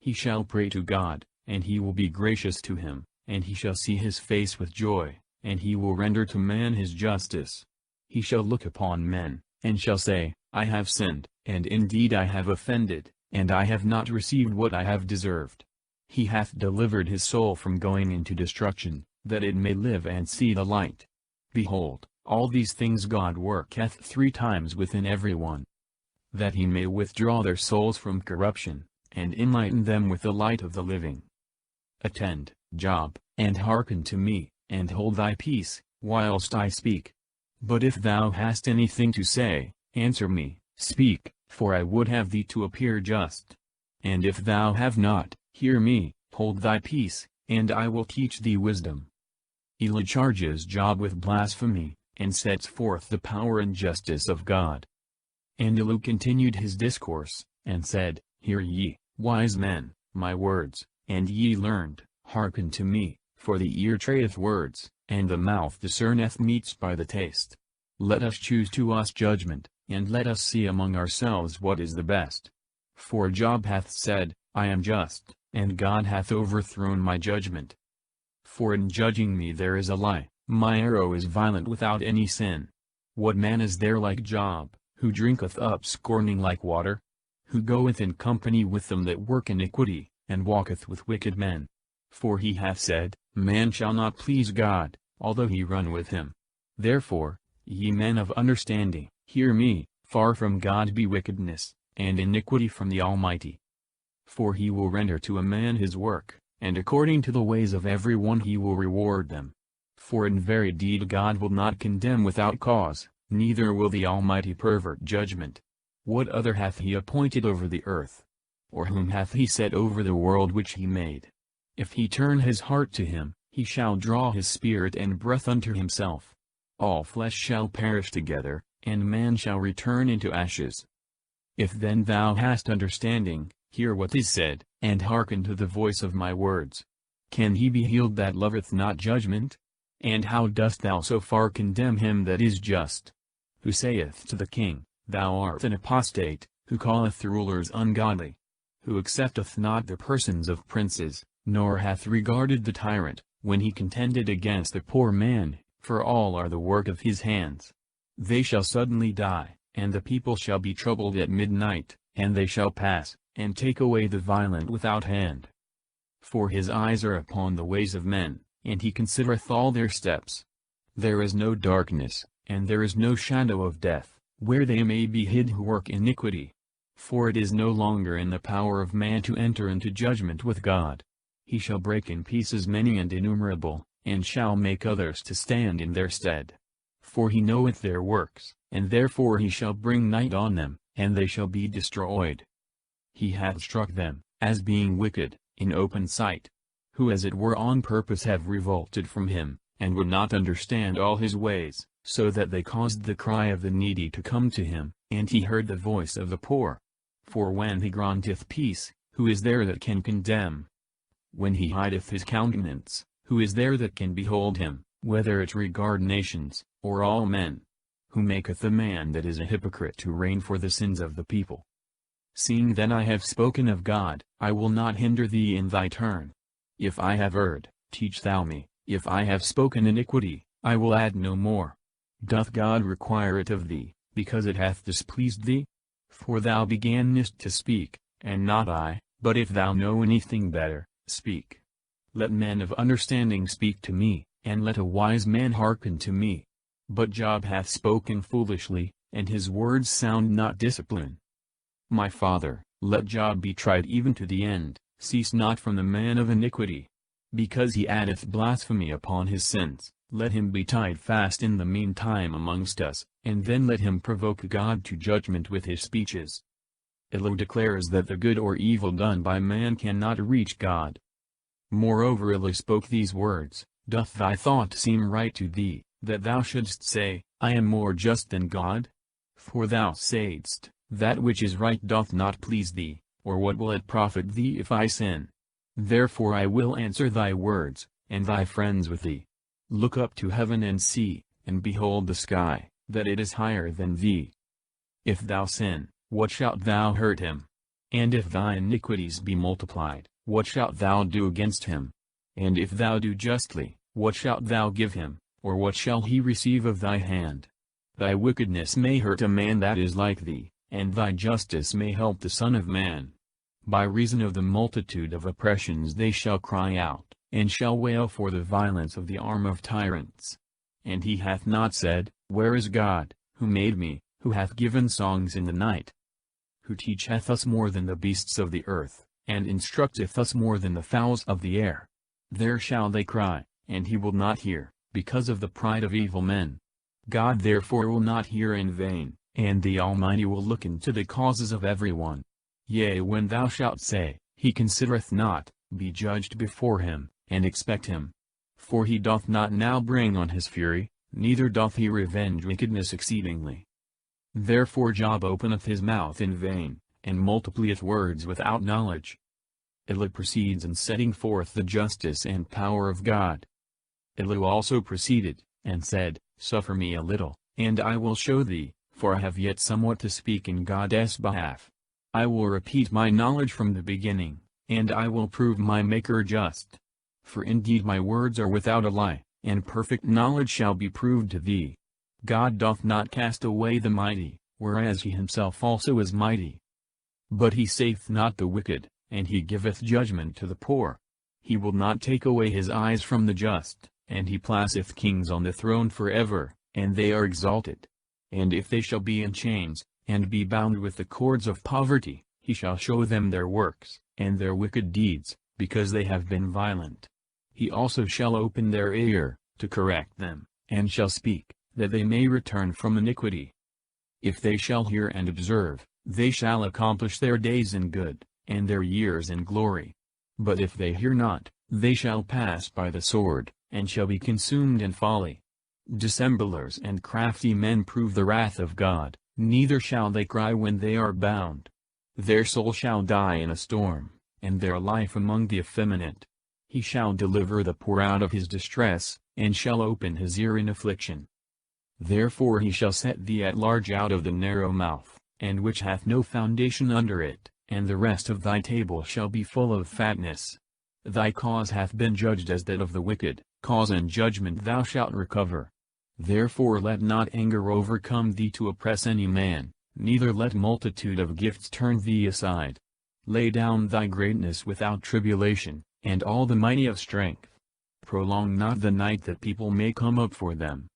He shall pray to God, and he will be gracious to him, and he shall see his face with joy, and he will render to man his justice. He shall look upon men, and shall say, I have sinned, and indeed I have offended, and I have not received what I have deserved. He hath delivered his soul from going into destruction, that it may live and see the light. Behold, all these things God worketh 3 times within every one, that he may withdraw their souls from corruption, and enlighten them with the light of the living. Attend, Job, and hearken to me, and hold thy peace, whilst I speak. But if thou hast anything to say, answer me, speak, for I would have thee to appear just. And if thou have not, hear me, hold thy peace, and I will teach thee wisdom. Eli charges Job with blasphemy, and sets forth the power and justice of God. And Eli continued his discourse, and said, Hear ye, wise men, my words, and ye learned, hearken to me, for the ear tradeth words, and the mouth discerneth meats by the taste. Let us choose to us judgment, and let us see among ourselves what is the best. For Job hath said, I am just, and God hath overthrown my judgment. For in judging me there is a lie, my arrow is violent without any sin. What man is there like Job, who drinketh up scorning like water? Who goeth in company with them that work iniquity, and walketh with wicked men? For he hath said, Man shall not please God, although he run with him. Therefore, ye men of understanding, hear me, far from God be wickedness, and iniquity from the Almighty. For he will render to a man his work, and according to the ways of every one he will reward them. For in very deed God will not condemn without cause, neither will the Almighty pervert judgment. What other hath he appointed over the earth? Or whom hath he set over the world which he made? If he turn his heart to him, he shall draw his spirit and breath unto himself. All flesh shall perish together, and man shall return into ashes. If then thou hast understanding, hear what is said, and hearken to the voice of my words. Can he be healed that loveth not judgment? And how dost thou so far condemn him that is just? Who saith to the king, Thou art an apostate, who calleth the rulers ungodly? Who accepteth not the persons of princes, nor hath regarded the tyrant, when he contended against the poor man, for all are the work of his hands. They shall suddenly die, and the people shall be troubled at midnight, and they shall pass, and take away the violent without hand. For his eyes are upon the ways of men, and he considereth all their steps. There is no darkness, and there is no shadow of death, where they may be hid who work iniquity. For it is no longer in the power of man to enter into judgment with God. He shall break in pieces many and innumerable, and shall make others to stand in their stead. For he knoweth their works, and therefore he shall bring night on them, and they shall be destroyed. He hath struck them, as being wicked, in open sight, who as it were on purpose have revolted from him, and would not understand all his ways, so that they caused the cry of the needy to come to him, and he heard the voice of the poor. For when he granteth peace, who is there that can condemn? When he hideth his countenance, who is there that can behold him, whether it regard nations, or all men? Who maketh a man that is a hypocrite to reign for the sins of the people? Seeing then I have spoken of God, I will not hinder thee in thy turn. If I have erred, teach thou me; if I have spoken iniquity, I will add no more. Doth God require it of thee, because it hath displeased thee? For thou beganest to speak, and not I, but if thou know anything better, speak. Let men of understanding speak to me, and let a wise man hearken to me. But Job hath spoken foolishly, and his words sound not discipline. My father, let Job be tried even to the end, cease not from the man of iniquity. Because he addeth blasphemy upon his sins, let him be tied fast in the meantime amongst us, and then let him provoke God to judgment with his speeches. Illō declares that the good or evil done by man cannot reach God. Moreover Illō spoke these words, Doth thy thought seem right to thee, that thou shouldst say, I am more just than God? For thou saidst, that which is right doth not please thee, or what will it profit thee if I sin? Therefore I will answer thy words, and thy friends with thee. Look up to heaven and see, and behold the sky, that it is higher than thee. If thou sin, what shalt thou hurt him? And if thy iniquities be multiplied, what shalt thou do against him? And if thou do justly, what shalt thou give him, or what shall he receive of thy hand? Thy wickedness may hurt a man that is like thee, and thy justice may help the Son of Man. By reason of the multitude of oppressions they shall cry out, and shall wail for the violence of the arm of tyrants. And he hath not said, Where is God, who made me, who hath given songs in the night? Who teacheth us more than the beasts of the earth, and instructeth us more than the fowls of the air? There shall they cry, and he will not hear, because of the pride of evil men. God therefore will not hear in vain, and the Almighty will look into the causes of every one. Yea, when thou shalt say, He considereth not, be judged before him, and expect him. For he doth not now bring on his fury, neither doth he revenge wickedness exceedingly. Therefore Job openeth his mouth in vain, and multiplieth words without knowledge. Illō proceeds in setting forth the justice and power of God. Illō also proceeded, and said, Suffer me a little, and I will show thee, for I have yet somewhat to speak in God's behalf. I will repeat my knowledge from the beginning, and I will prove my Maker just. For indeed my words are without a lie, and perfect knowledge shall be proved to thee. God doth not cast away the mighty, whereas he himself also is mighty. But he saveth not the wicked, and he giveth judgment to the poor. He will not take away his eyes from the just, and he placeth kings on the throne forever, and they are exalted. And if they shall be in chains, and be bound with the cords of poverty, he shall show them their works, and their wicked deeds, because they have been violent. He also shall open their ear, to correct them, and shall speak, that they may return from iniquity. If they shall hear and observe, they shall accomplish their days in good, and their years in glory. But if they hear not, they shall pass by the sword, and shall be consumed in folly. Dissemblers and crafty men prove the wrath of God, neither shall they cry when they are bound. Their soul shall die in a storm, and their life among the effeminate. He shall deliver the poor out of his distress, and shall open his ear in affliction. Therefore he shall set thee at large out of the narrow mouth, and which hath no foundation under it, and the rest of thy table shall be full of fatness. Thy cause hath been judged as that of the wicked, cause and judgment thou shalt recover. Therefore let not anger overcome thee to oppress any man, neither let multitude of gifts turn thee aside. Lay down thy greatness without tribulation, and all the mighty of strength. Prolong not the night that people may come up for them.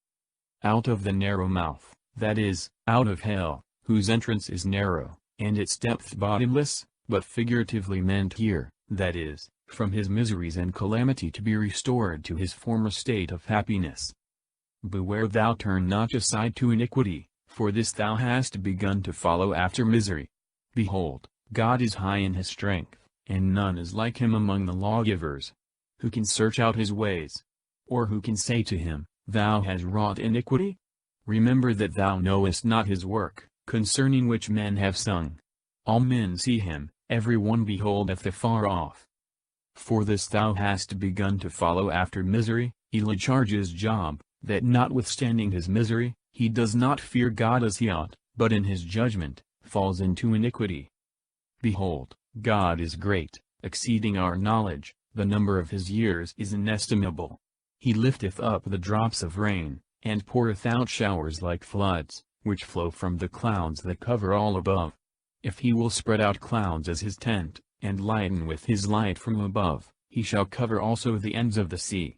Out of the narrow mouth, that is, out of hell, whose entrance is narrow, and its depth bottomless, but figuratively meant here, that is, from his miseries and calamity to be restored to his former state of happiness. Beware thou turn not aside to iniquity, for this thou hast begun to follow after misery. Behold, God is high in his strength, and none is like him among the lawgivers. Who can search out his ways? Or who can say to him, Thou hast wrought iniquity? Remember that thou knowest not his work, concerning which men have sung. All men see him, every one beholdeth afar off. For this thou hast begun to follow after misery. Eli charges Job, that notwithstanding his misery, he does not fear God as he ought, but in his judgment, falls into iniquity. Behold, God is great, exceeding our knowledge, the number of his years is inestimable. He lifteth up the drops of rain, and poureth out showers like floods, which flow from the clouds that cover all above. If he will spread out clouds as his tent, and lighten with his light from above, he shall cover also the ends of the sea.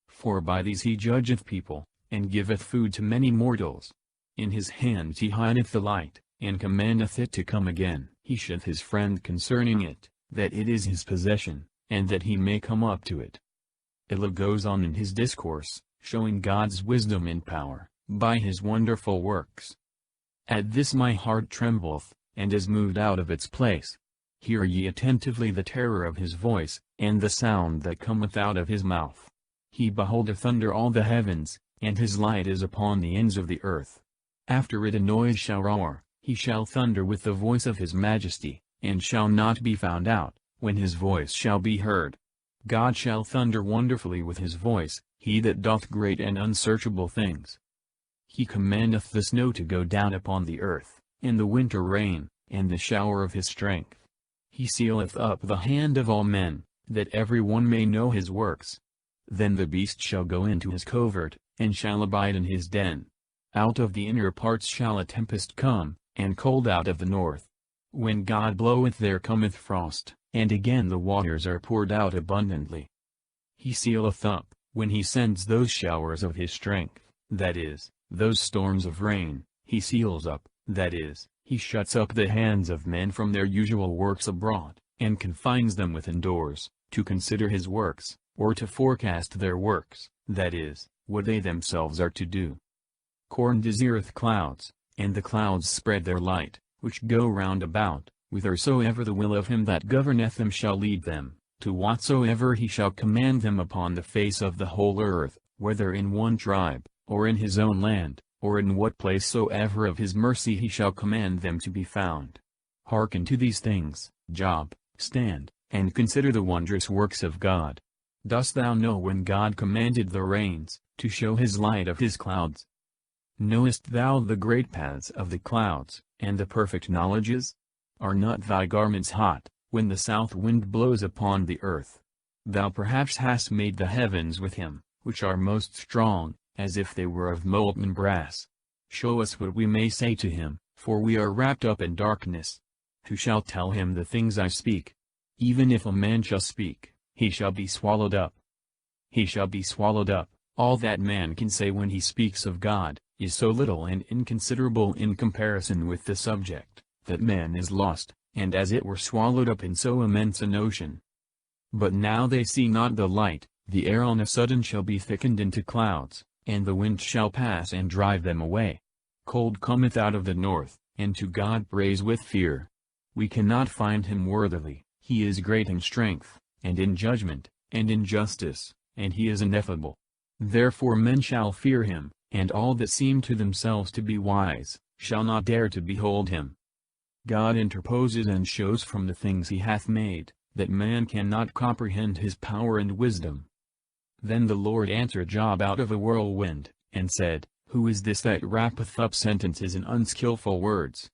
For by these he judgeth people, and giveth food to many mortals. In his hands he hideth the light, and commandeth it to come again. He sheweth his friend concerning it, that it is his possession, and that he may come up to it. Eli goes on in his discourse, showing God's wisdom and power, by his wonderful works. At this my heart trembleth, and is moved out of its place. Hear ye attentively the terror of his voice, and the sound that cometh out of his mouth. He beholdeth under all the heavens, and his light is upon the ends of the earth. After it a noise shall roar, he shall thunder with the voice of his majesty, and shall not be found out, when his voice shall be heard. God shall thunder wonderfully with his voice, he that doth great and unsearchable things. He commandeth the snow to go down upon the earth, and the winter rain, and the shower of his strength. He sealeth up the hand of all men, that every one may know his works. Then the beast shall go into his covert, and shall abide in his den. Out of the inner parts shall a tempest come, and cold out of the north. When God bloweth there cometh frost, and again the waters are poured out abundantly. He sealeth up, when he sends those showers of his strength, that is, those storms of rain. He seals up, that is, he shuts up the hands of men from their usual works abroad, and confines them within doors, to consider his works, or to forecast their works, that is, what they themselves are to do. Corn desireth clouds, and the clouds spread their light, which go round about, whithersoever the will of him that governeth them shall lead them, to whatsoever he shall command them upon the face of the whole earth, whether in one tribe, or in his own land, or in what place soever of his mercy he shall command them to be found. Hearken to these things, Job, stand, and consider the wondrous works of God. Dost thou know when God commanded the rains, to show his light of his clouds? Knowest thou the great paths of the clouds, and the perfect knowledges? Are not thy garments hot, when the south wind blows upon the earth? Thou perhaps hast made the heavens with him, which are most strong, as if they were of molten brass. Show us what we may say to him, for we are wrapped up in darkness. Who shall tell him the things I speak? Even if a man shall speak, he shall be swallowed up. He shall be swallowed up. All that man can say when he speaks of God, is so little and inconsiderable in comparison with the subject, that man is lost, and as it were swallowed up in so immense an ocean. But now they see not the light, the air on a sudden shall be thickened into clouds, and the wind shall pass and drive them away. Cold cometh out of the north, and to God praise with fear. We cannot find him worthily, he is great in strength, and in judgment, and in justice, and he is ineffable. Therefore men shall fear him, and all that seem to themselves to be wise, shall not dare to behold him. God interposes and shows from the things he hath made, that man cannot comprehend his power and wisdom. Then the Lord answered Job out of a whirlwind, and said, Who is this that wrappeth up sentences in unskilful words?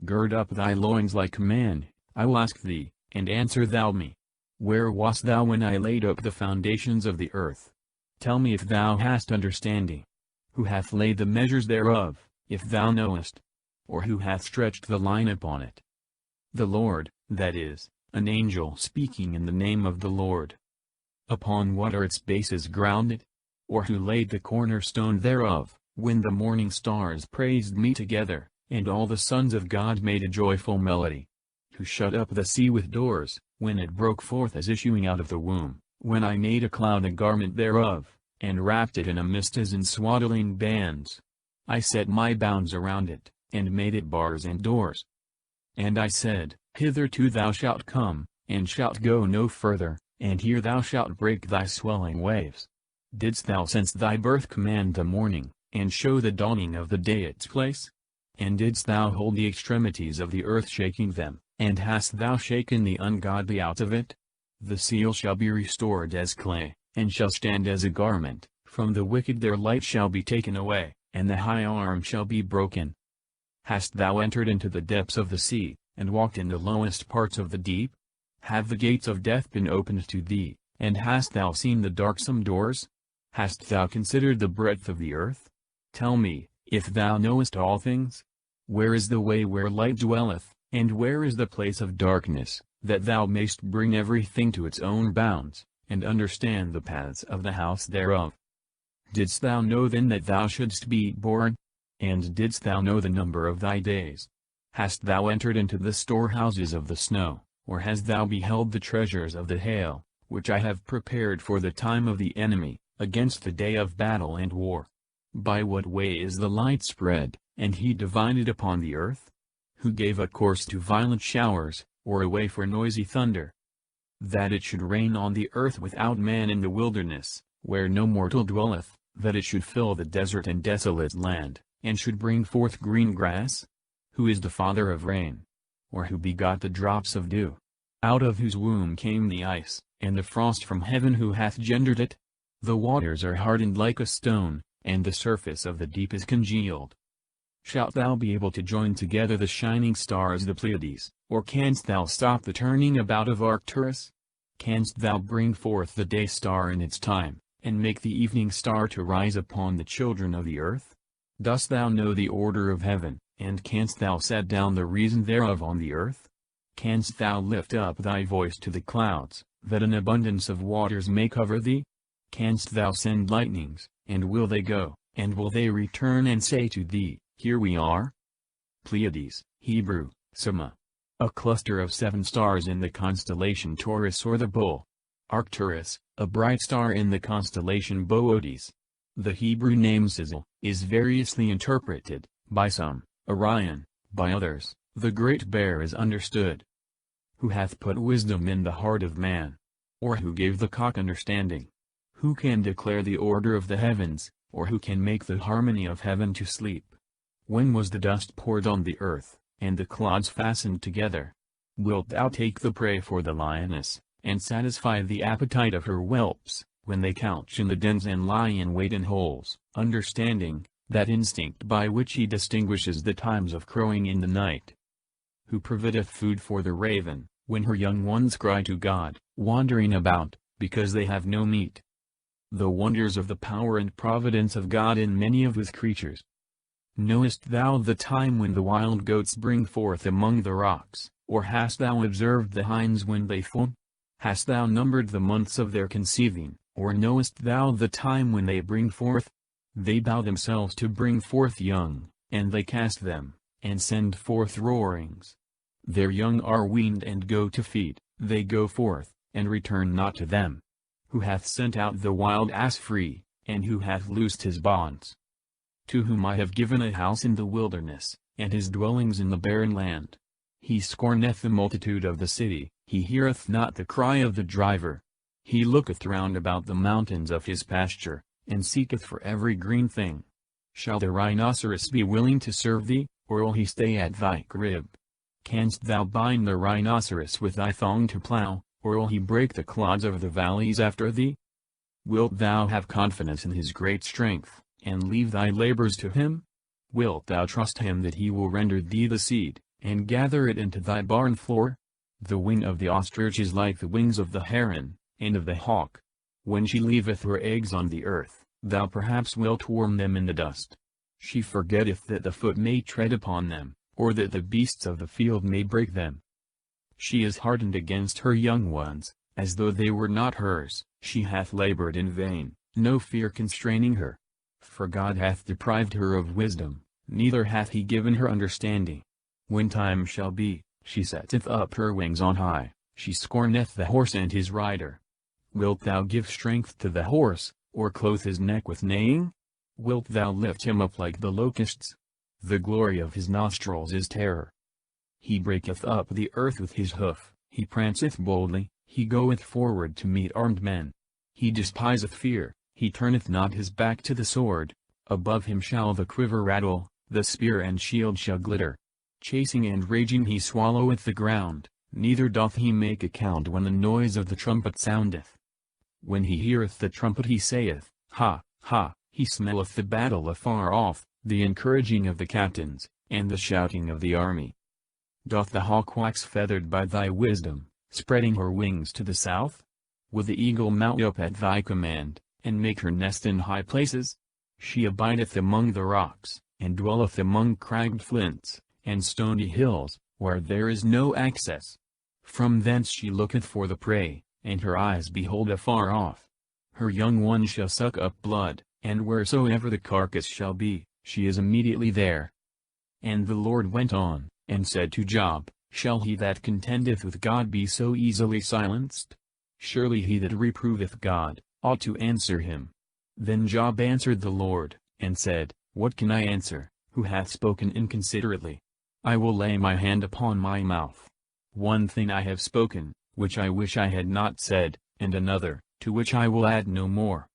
Gird up thy loins like a man, I will ask thee, and answer thou me. Where wast thou when I laid up the foundations of the earth? Tell me if thou hast understanding. Who hath laid the measures thereof, if thou knowest? Or who hath stretched the line upon it? The Lord, that is, an angel speaking in the name of the Lord. Upon what are its bases grounded? Or who laid the cornerstone thereof, when the morning stars praised me together, and all the sons of God made a joyful melody? Who shut up the sea with doors, when it broke forth as issuing out of the womb, when I made a cloud a garment thereof, and wrapped it in a mist as in swaddling bands? I set my bounds around it, and made it bars and doors. And I said, Hitherto thou shalt come, and shalt go no further, and here thou shalt break thy swelling waves. Didst thou since thy birth command the morning, and show the dawning of the day its place? And didst thou hold the extremities of the earth shaking them, and hast thou shaken the ungodly out of it? The seal shall be restored as clay, and shall stand as a garment, from the wicked their light shall be taken away, and the high arm shall be broken. Hast thou entered into the depths of the sea, and walked in the lowest parts of the deep? Have the gates of death been opened to thee, and hast thou seen the darksome doors? Hast thou considered the breadth of the earth? Tell me, if thou knowest all things? Where is the way where light dwelleth, and where is the place of darkness, that thou mayst bring everything to its own bounds, and understand the paths of the house thereof? Didst thou know then that thou shouldst be born? And didst thou know the number of thy days? Hast thou entered into the storehouses of the snow, or hast thou beheld the treasures of the hail, which I have prepared for the time of the enemy, against the day of battle and war? By what way is the light spread, and heat divided upon the earth? Who gave a course to violent showers, or a way for noisy thunder? That it should rain on the earth without man in the wilderness, where no mortal dwelleth, that it should fill the desert and desolate land, and should bring forth green grass? Who is the father of rain? Or who begot the drops of dew? Out of whose womb came the ice, and the frost from heaven? Who hath gendered it? The waters are hardened like a stone, and the surface of the deep is congealed. Shalt thou be able to join together the shining stars, the Pleiades, or canst thou stop the turning about of Arcturus? Canst thou bring forth the day star in its time, and make the evening star to rise upon the children of the earth? Dost thou know the order of heaven, and canst thou set down the reason thereof on the earth? Canst thou lift up thy voice to the clouds, that an abundance of waters may cover thee? Canst thou send lightnings, and will they go, and will they return and say to thee, Here we are? Pleiades, Hebrew, Sama. A cluster of 7 stars in the constellation Taurus or the Bull. Arcturus, a bright star in the constellation Boötes. The Hebrew name Sizzle is variously interpreted, by some, Orion, by others, the Great Bear is understood. Who hath put wisdom in the heart of man? Or who gave the cock understanding? Who can declare the order of the heavens, or who can make the harmony of heaven to sleep? When was the dust poured on the earth, and the clods fastened together? Wilt thou take the prey for the lioness, and satisfy the appetite of her whelps, when they couch in the dens and lie in wait in holes, understanding, that instinct by which he distinguishes the times of crowing in the night? Who provideth food for the raven, when her young ones cry to God, wandering about, because they have no meat? The wonders of the power and providence of God in many of his creatures. Knowest thou the time when the wild goats bring forth among the rocks, or hast thou observed the hinds when they foam? Hast thou numbered the months of their conceiving, or knowest thou the time when they bring forth? They bow themselves to bring forth young, and they cast them, and send forth roarings. Their young are weaned and go to feed, they go forth, and return not to them. Who hath sent out the wild ass free, and who hath loosed his bonds? To whom I have given a house in the wilderness, and his dwellings in the barren land. He scorneth the multitude of the city, he heareth not the cry of the driver. He looketh round about the mountains of his pasture, and seeketh for every green thing. Shall the rhinoceros be willing to serve thee, or will he stay at thy crib? Canst thou bind the rhinoceros with thy thong to plow, or will he break the clods of the valleys after thee? Wilt thou have confidence in his great strength, and leave thy labors to him? Wilt thou trust him that he will render thee the seed, and gather it into thy barn floor? The wing of the ostrich is like the wings of the heron, and of the hawk. When she leaveth her eggs on the earth, thou perhaps wilt warm them in the dust. She forgetteth that the foot may tread upon them, or that the beasts of the field may break them. She is hardened against her young ones, as though they were not hers. She hath labored in vain, no fear constraining her. For God hath deprived her of wisdom, neither hath he given her understanding. When time shall be, she setteth up her wings on high, she scorneth the horse and his rider. Wilt thou give strength to the horse, or clothe his neck with neighing? Wilt thou lift him up like the locusts? The glory of his nostrils is terror. He breaketh up the earth with his hoof, He pranceth boldly, he goeth forward to meet armed men. He despiseth fear, he turneth not his back to the sword. Above him shall the quiver rattle, the spear and shield shall glitter. Chasing and raging he swalloweth the ground, neither doth he make account when the noise of the trumpet soundeth. When he heareth the trumpet he saith, Ha, ha, he smelleth the battle afar off, the encouraging of the captains, and the shouting of the army. Doth the hawk wax feathered by thy wisdom, spreading her wings to the south? Will the eagle mount up at thy command, and make her nest in high places? She abideth among the rocks, and dwelleth among cragged flints, and stony hills, where there is no access. From thence she looketh for the prey, and her eyes behold afar off. Her young one shall suck up blood, and wheresoever the carcass shall be, she is immediately there. And the Lord went on, and said to Job, Shall he that contendeth with God be so easily silenced? Surely he that reproveth God, ought to answer him. Then Job answered the Lord, and said, What can I answer, who hath spoken inconsiderately? I will lay my hand upon my mouth. One thing I have spoken, which I wish I had not said, and another, to which I will add no more.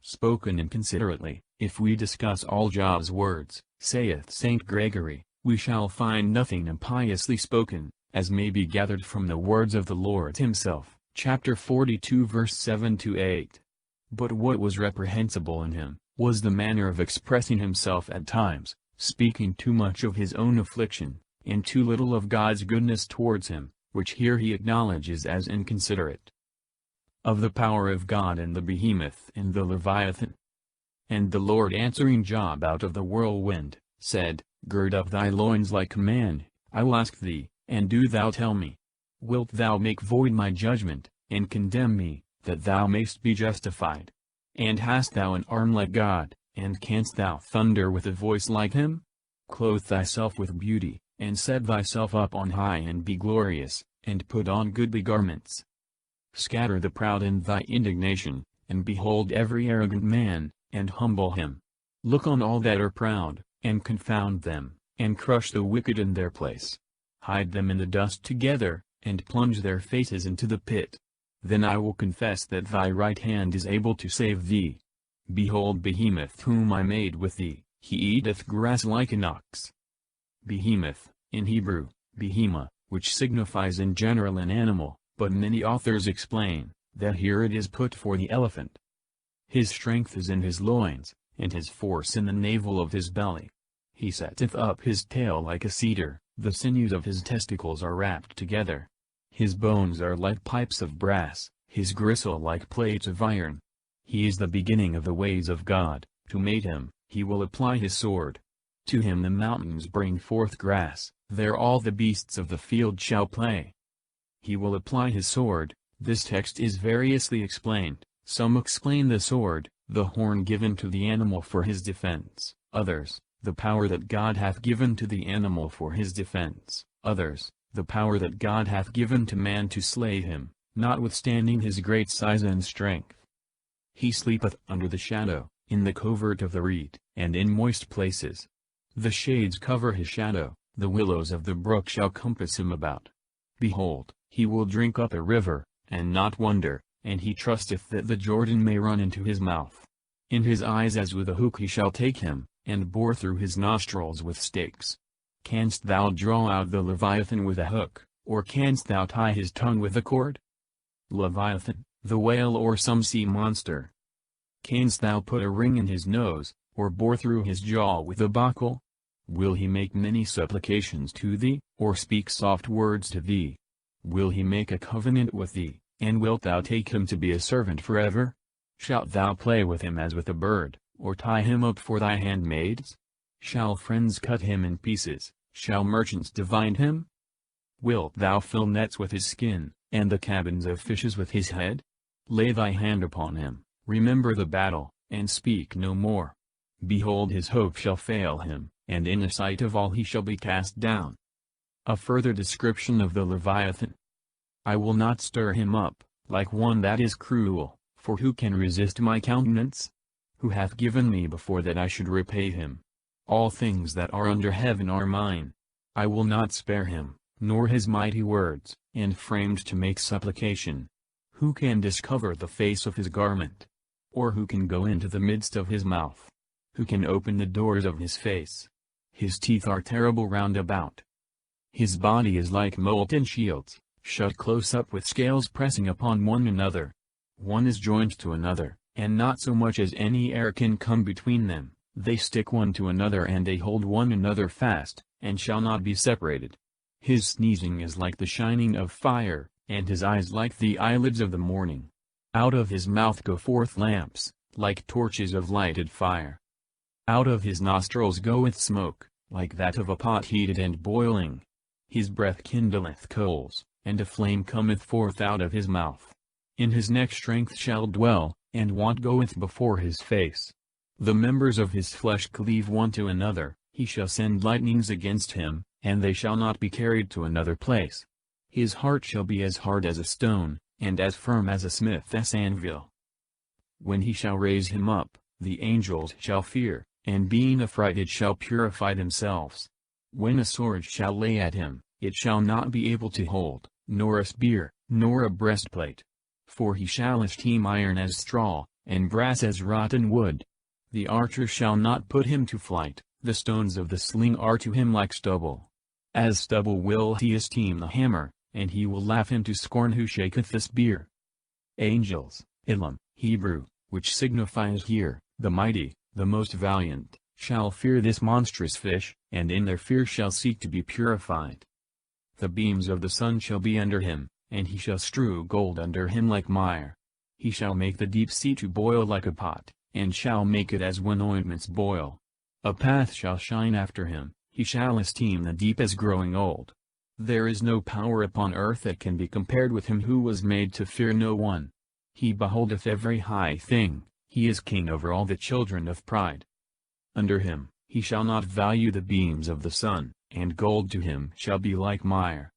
Spoken inconsiderately, if we discuss all Job's words, saith St. Gregory, we shall find nothing impiously spoken, as may be gathered from the words of the Lord himself, chapter 42 verse 7-8. But what was reprehensible in him, was the manner of expressing himself at times, speaking too much of his own affliction, and too little of God's goodness towards him, which here he acknowledges as inconsiderate. Of the power of God and the behemoth and the Leviathan. And the Lord answering Job out of the whirlwind, said, Gird up thy loins like a man, I will ask thee, and do thou tell me. Wilt thou make void my judgment, and condemn me, that thou mayst be justified? And hast thou an arm like God, and canst thou thunder with a voice like him? Clothe thyself with beauty, and set thyself up on high and be glorious, and put on goodly garments. Scatter the proud in thy indignation, and behold every arrogant man, and humble him. Look on all that are proud, and confound them, and crush the wicked in their place. Hide them in the dust together, and plunge their faces into the pit. Then I will confess that thy right hand is able to save thee. Behold Behemoth whom I made with thee, he eateth grass like an ox. Behemoth, in Hebrew, behema, which signifies in general an animal, but many authors explain, that here it is put for the elephant. His strength is in his loins, and his force in the navel of his belly. He setteth up his tail like a cedar, the sinews of his testicles are wrapped together. His bones are like pipes of brass, his gristle like plates of iron. He is the beginning of the ways of God, to mate him, he will apply his sword. To him the mountains bring forth grass, there all the beasts of the field shall play. He will apply his sword. This text is variously explained. Some explain the sword, the horn given to the animal for his defense, others, the power that God hath given to the animal for his defense, others, the power that God hath given to man to slay him, notwithstanding his great size and strength. He sleepeth under the shadow, in the covert of the reed, and in moist places. The shades cover his shadow, the willows of the brook shall compass him about. Behold, he will drink up a river, and not wonder, and he trusteth that the Jordan may run into his mouth. In his eyes as with a hook he shall take him, and bore through his nostrils with stakes. Canst thou draw out the Leviathan with a hook, or canst thou tie his tongue with a cord? Leviathan, the whale or some sea monster. Canst thou put a ring in his nose, or bore through his jaw with a buckle? Will he make many supplications to thee, or speak soft words to thee? Will he make a covenant with thee, and wilt thou take him to be a servant forever? Shalt thou play with him as with a bird, or tie him up for thy handmaids? Shall friends cut him in pieces, shall merchants divide him? Wilt thou fill nets with his skin, and the cabins of fishes with his head? Lay thy hand upon him, remember the battle, and speak no more. Behold his hope shall fail him, and in the sight of all he shall be cast down. A further description of the Leviathan. I will not stir him up, like one that is cruel, for who can resist my countenance? Who hath given me before that I should repay him? All things that are under heaven are mine. I will not spare him, nor his mighty words, and framed to make supplication. Who can discover the face of his garment? Or who can go into the midst of his mouth? Who can open the doors of his face? His teeth are terrible round about. His body is like molten shields, shut close up with scales pressing upon one another. One is joined to another, and not so much as any air can come between them. They stick one to another and they hold one another fast, and shall not be separated. His sneezing is like the shining of fire, and his eyes like the eyelids of the morning. Out of his mouth go forth lamps, like torches of lighted fire. Out of his nostrils goeth smoke, like that of a pot heated and boiling. His breath kindleth coals, and a flame cometh forth out of his mouth. In his neck strength shall dwell, and want goeth before his face. The members of his flesh cleave one to another, he shall send lightnings against him, and they shall not be carried to another place. His heart shall be as hard as a stone, and as firm as a smith's anvil. When he shall raise him up, the angels shall fear, and being affrighted shall purify themselves. When a sword shall lay at him, it shall not be able to hold, nor a spear, nor a breastplate. For he shall esteem iron as straw, and brass as rotten wood. The archer shall not put him to flight, the stones of the sling are to him like stubble. As stubble will he esteem the hammer, and he will laugh him to scorn who shaketh the spear. Angels, Elam, Hebrew, which signifies here, the mighty, the most valiant, shall fear this monstrous fish, and in their fear shall seek to be purified. The beams of the sun shall be under him, and he shall strew gold under him like mire. He shall make the deep sea to boil like a pot, and shall make it as when ointments boil. A path shall shine after him, he shall esteem the deep as growing old. There is no power upon earth that can be compared with him who was made to fear no one. He beholdeth every high thing, he is king over all the children of pride. Under him, he shall not value the beams of the sun, and gold to him shall be like mire.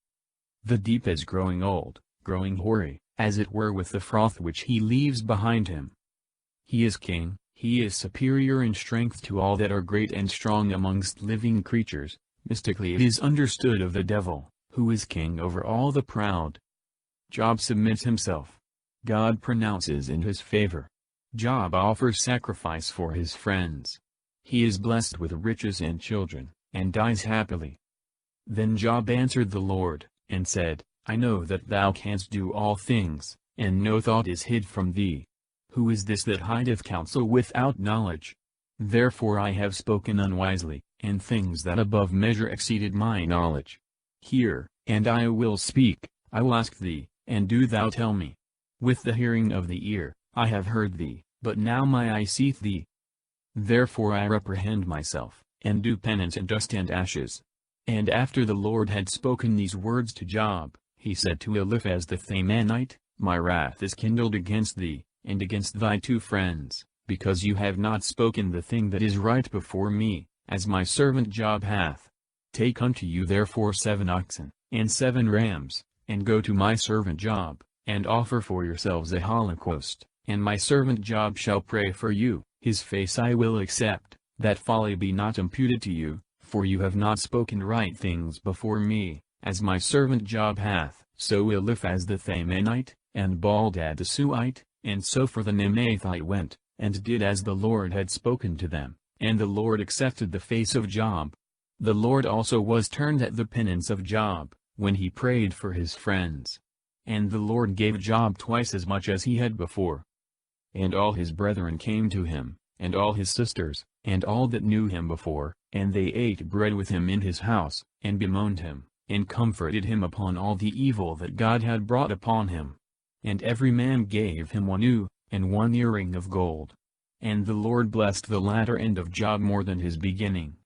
The deep is growing old, growing hoary, as it were with the froth which he leaves behind him. He is king, he is superior in strength to all that are great and strong amongst living creatures. Mystically it is understood of the devil, who is king over all the proud. Job submits himself. God pronounces in his favor. Job offers sacrifice for his friends. He is blessed with riches and children, and dies happily. Then Job answered the Lord, and said, I know that thou canst do all things, and no thought is hid from thee. Who is this that hideth counsel without knowledge? Therefore I have spoken unwisely, and things that above measure exceeded my knowledge. Hear, and I will speak, I will ask thee, and do thou tell me. With the hearing of the ear, I have heard thee, but now my eye seeth thee. Therefore I reprehend myself, and do penance in dust and ashes. And after the Lord had spoken these words to Job, he said to Eliphaz the Themanite, My wrath is kindled against thee, and against thy two friends, because you have not spoken the thing that is right before me, as my servant Job hath. Take unto you therefore 7 oxen, and 7 rams, and go to my servant Job, and offer for yourselves a holocaust, and my servant Job shall pray for you, his face I will accept, that folly be not imputed to you, for you have not spoken right things before me, as my servant Job hath. So Eliphaz the Themanite, and Baldad the Suite, and Sophar the Naamathite went, and did as the Lord had spoken to them, and the Lord accepted the face of Job. The Lord also was turned at the penance of Job, when he prayed for his friends. And the Lord gave Job twice as much as he had before. And all his brethren came to him, and all his sisters, and all that knew him before, and they ate bread with him in his house, and bemoaned him, and comforted him upon all the evil that God had brought upon him. And every man gave him 1 ewe, and 1 earring of gold. And the Lord blessed the latter end of Job more than his beginning.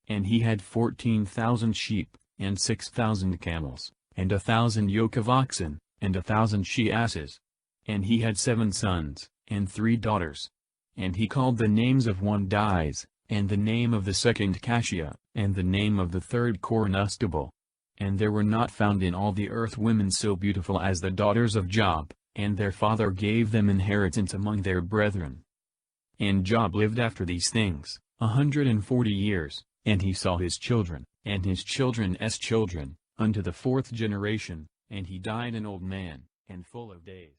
And he had 14,000 sheep, and 6,000 camels, and 1,000 yoke of oxen, and 1,000 she-asses. And he had 7 sons, and 3 daughters. And he called the names of one Dies, and the name of the second Cassia, and the name of the third Cornustable. And there were not found in all the earth women so beautiful as the daughters of Job, and their father gave them inheritance among their brethren. And Job lived after these things 140 years, and he saw his children, and his children's children, unto the fourth generation, and he died an old man, and full of days.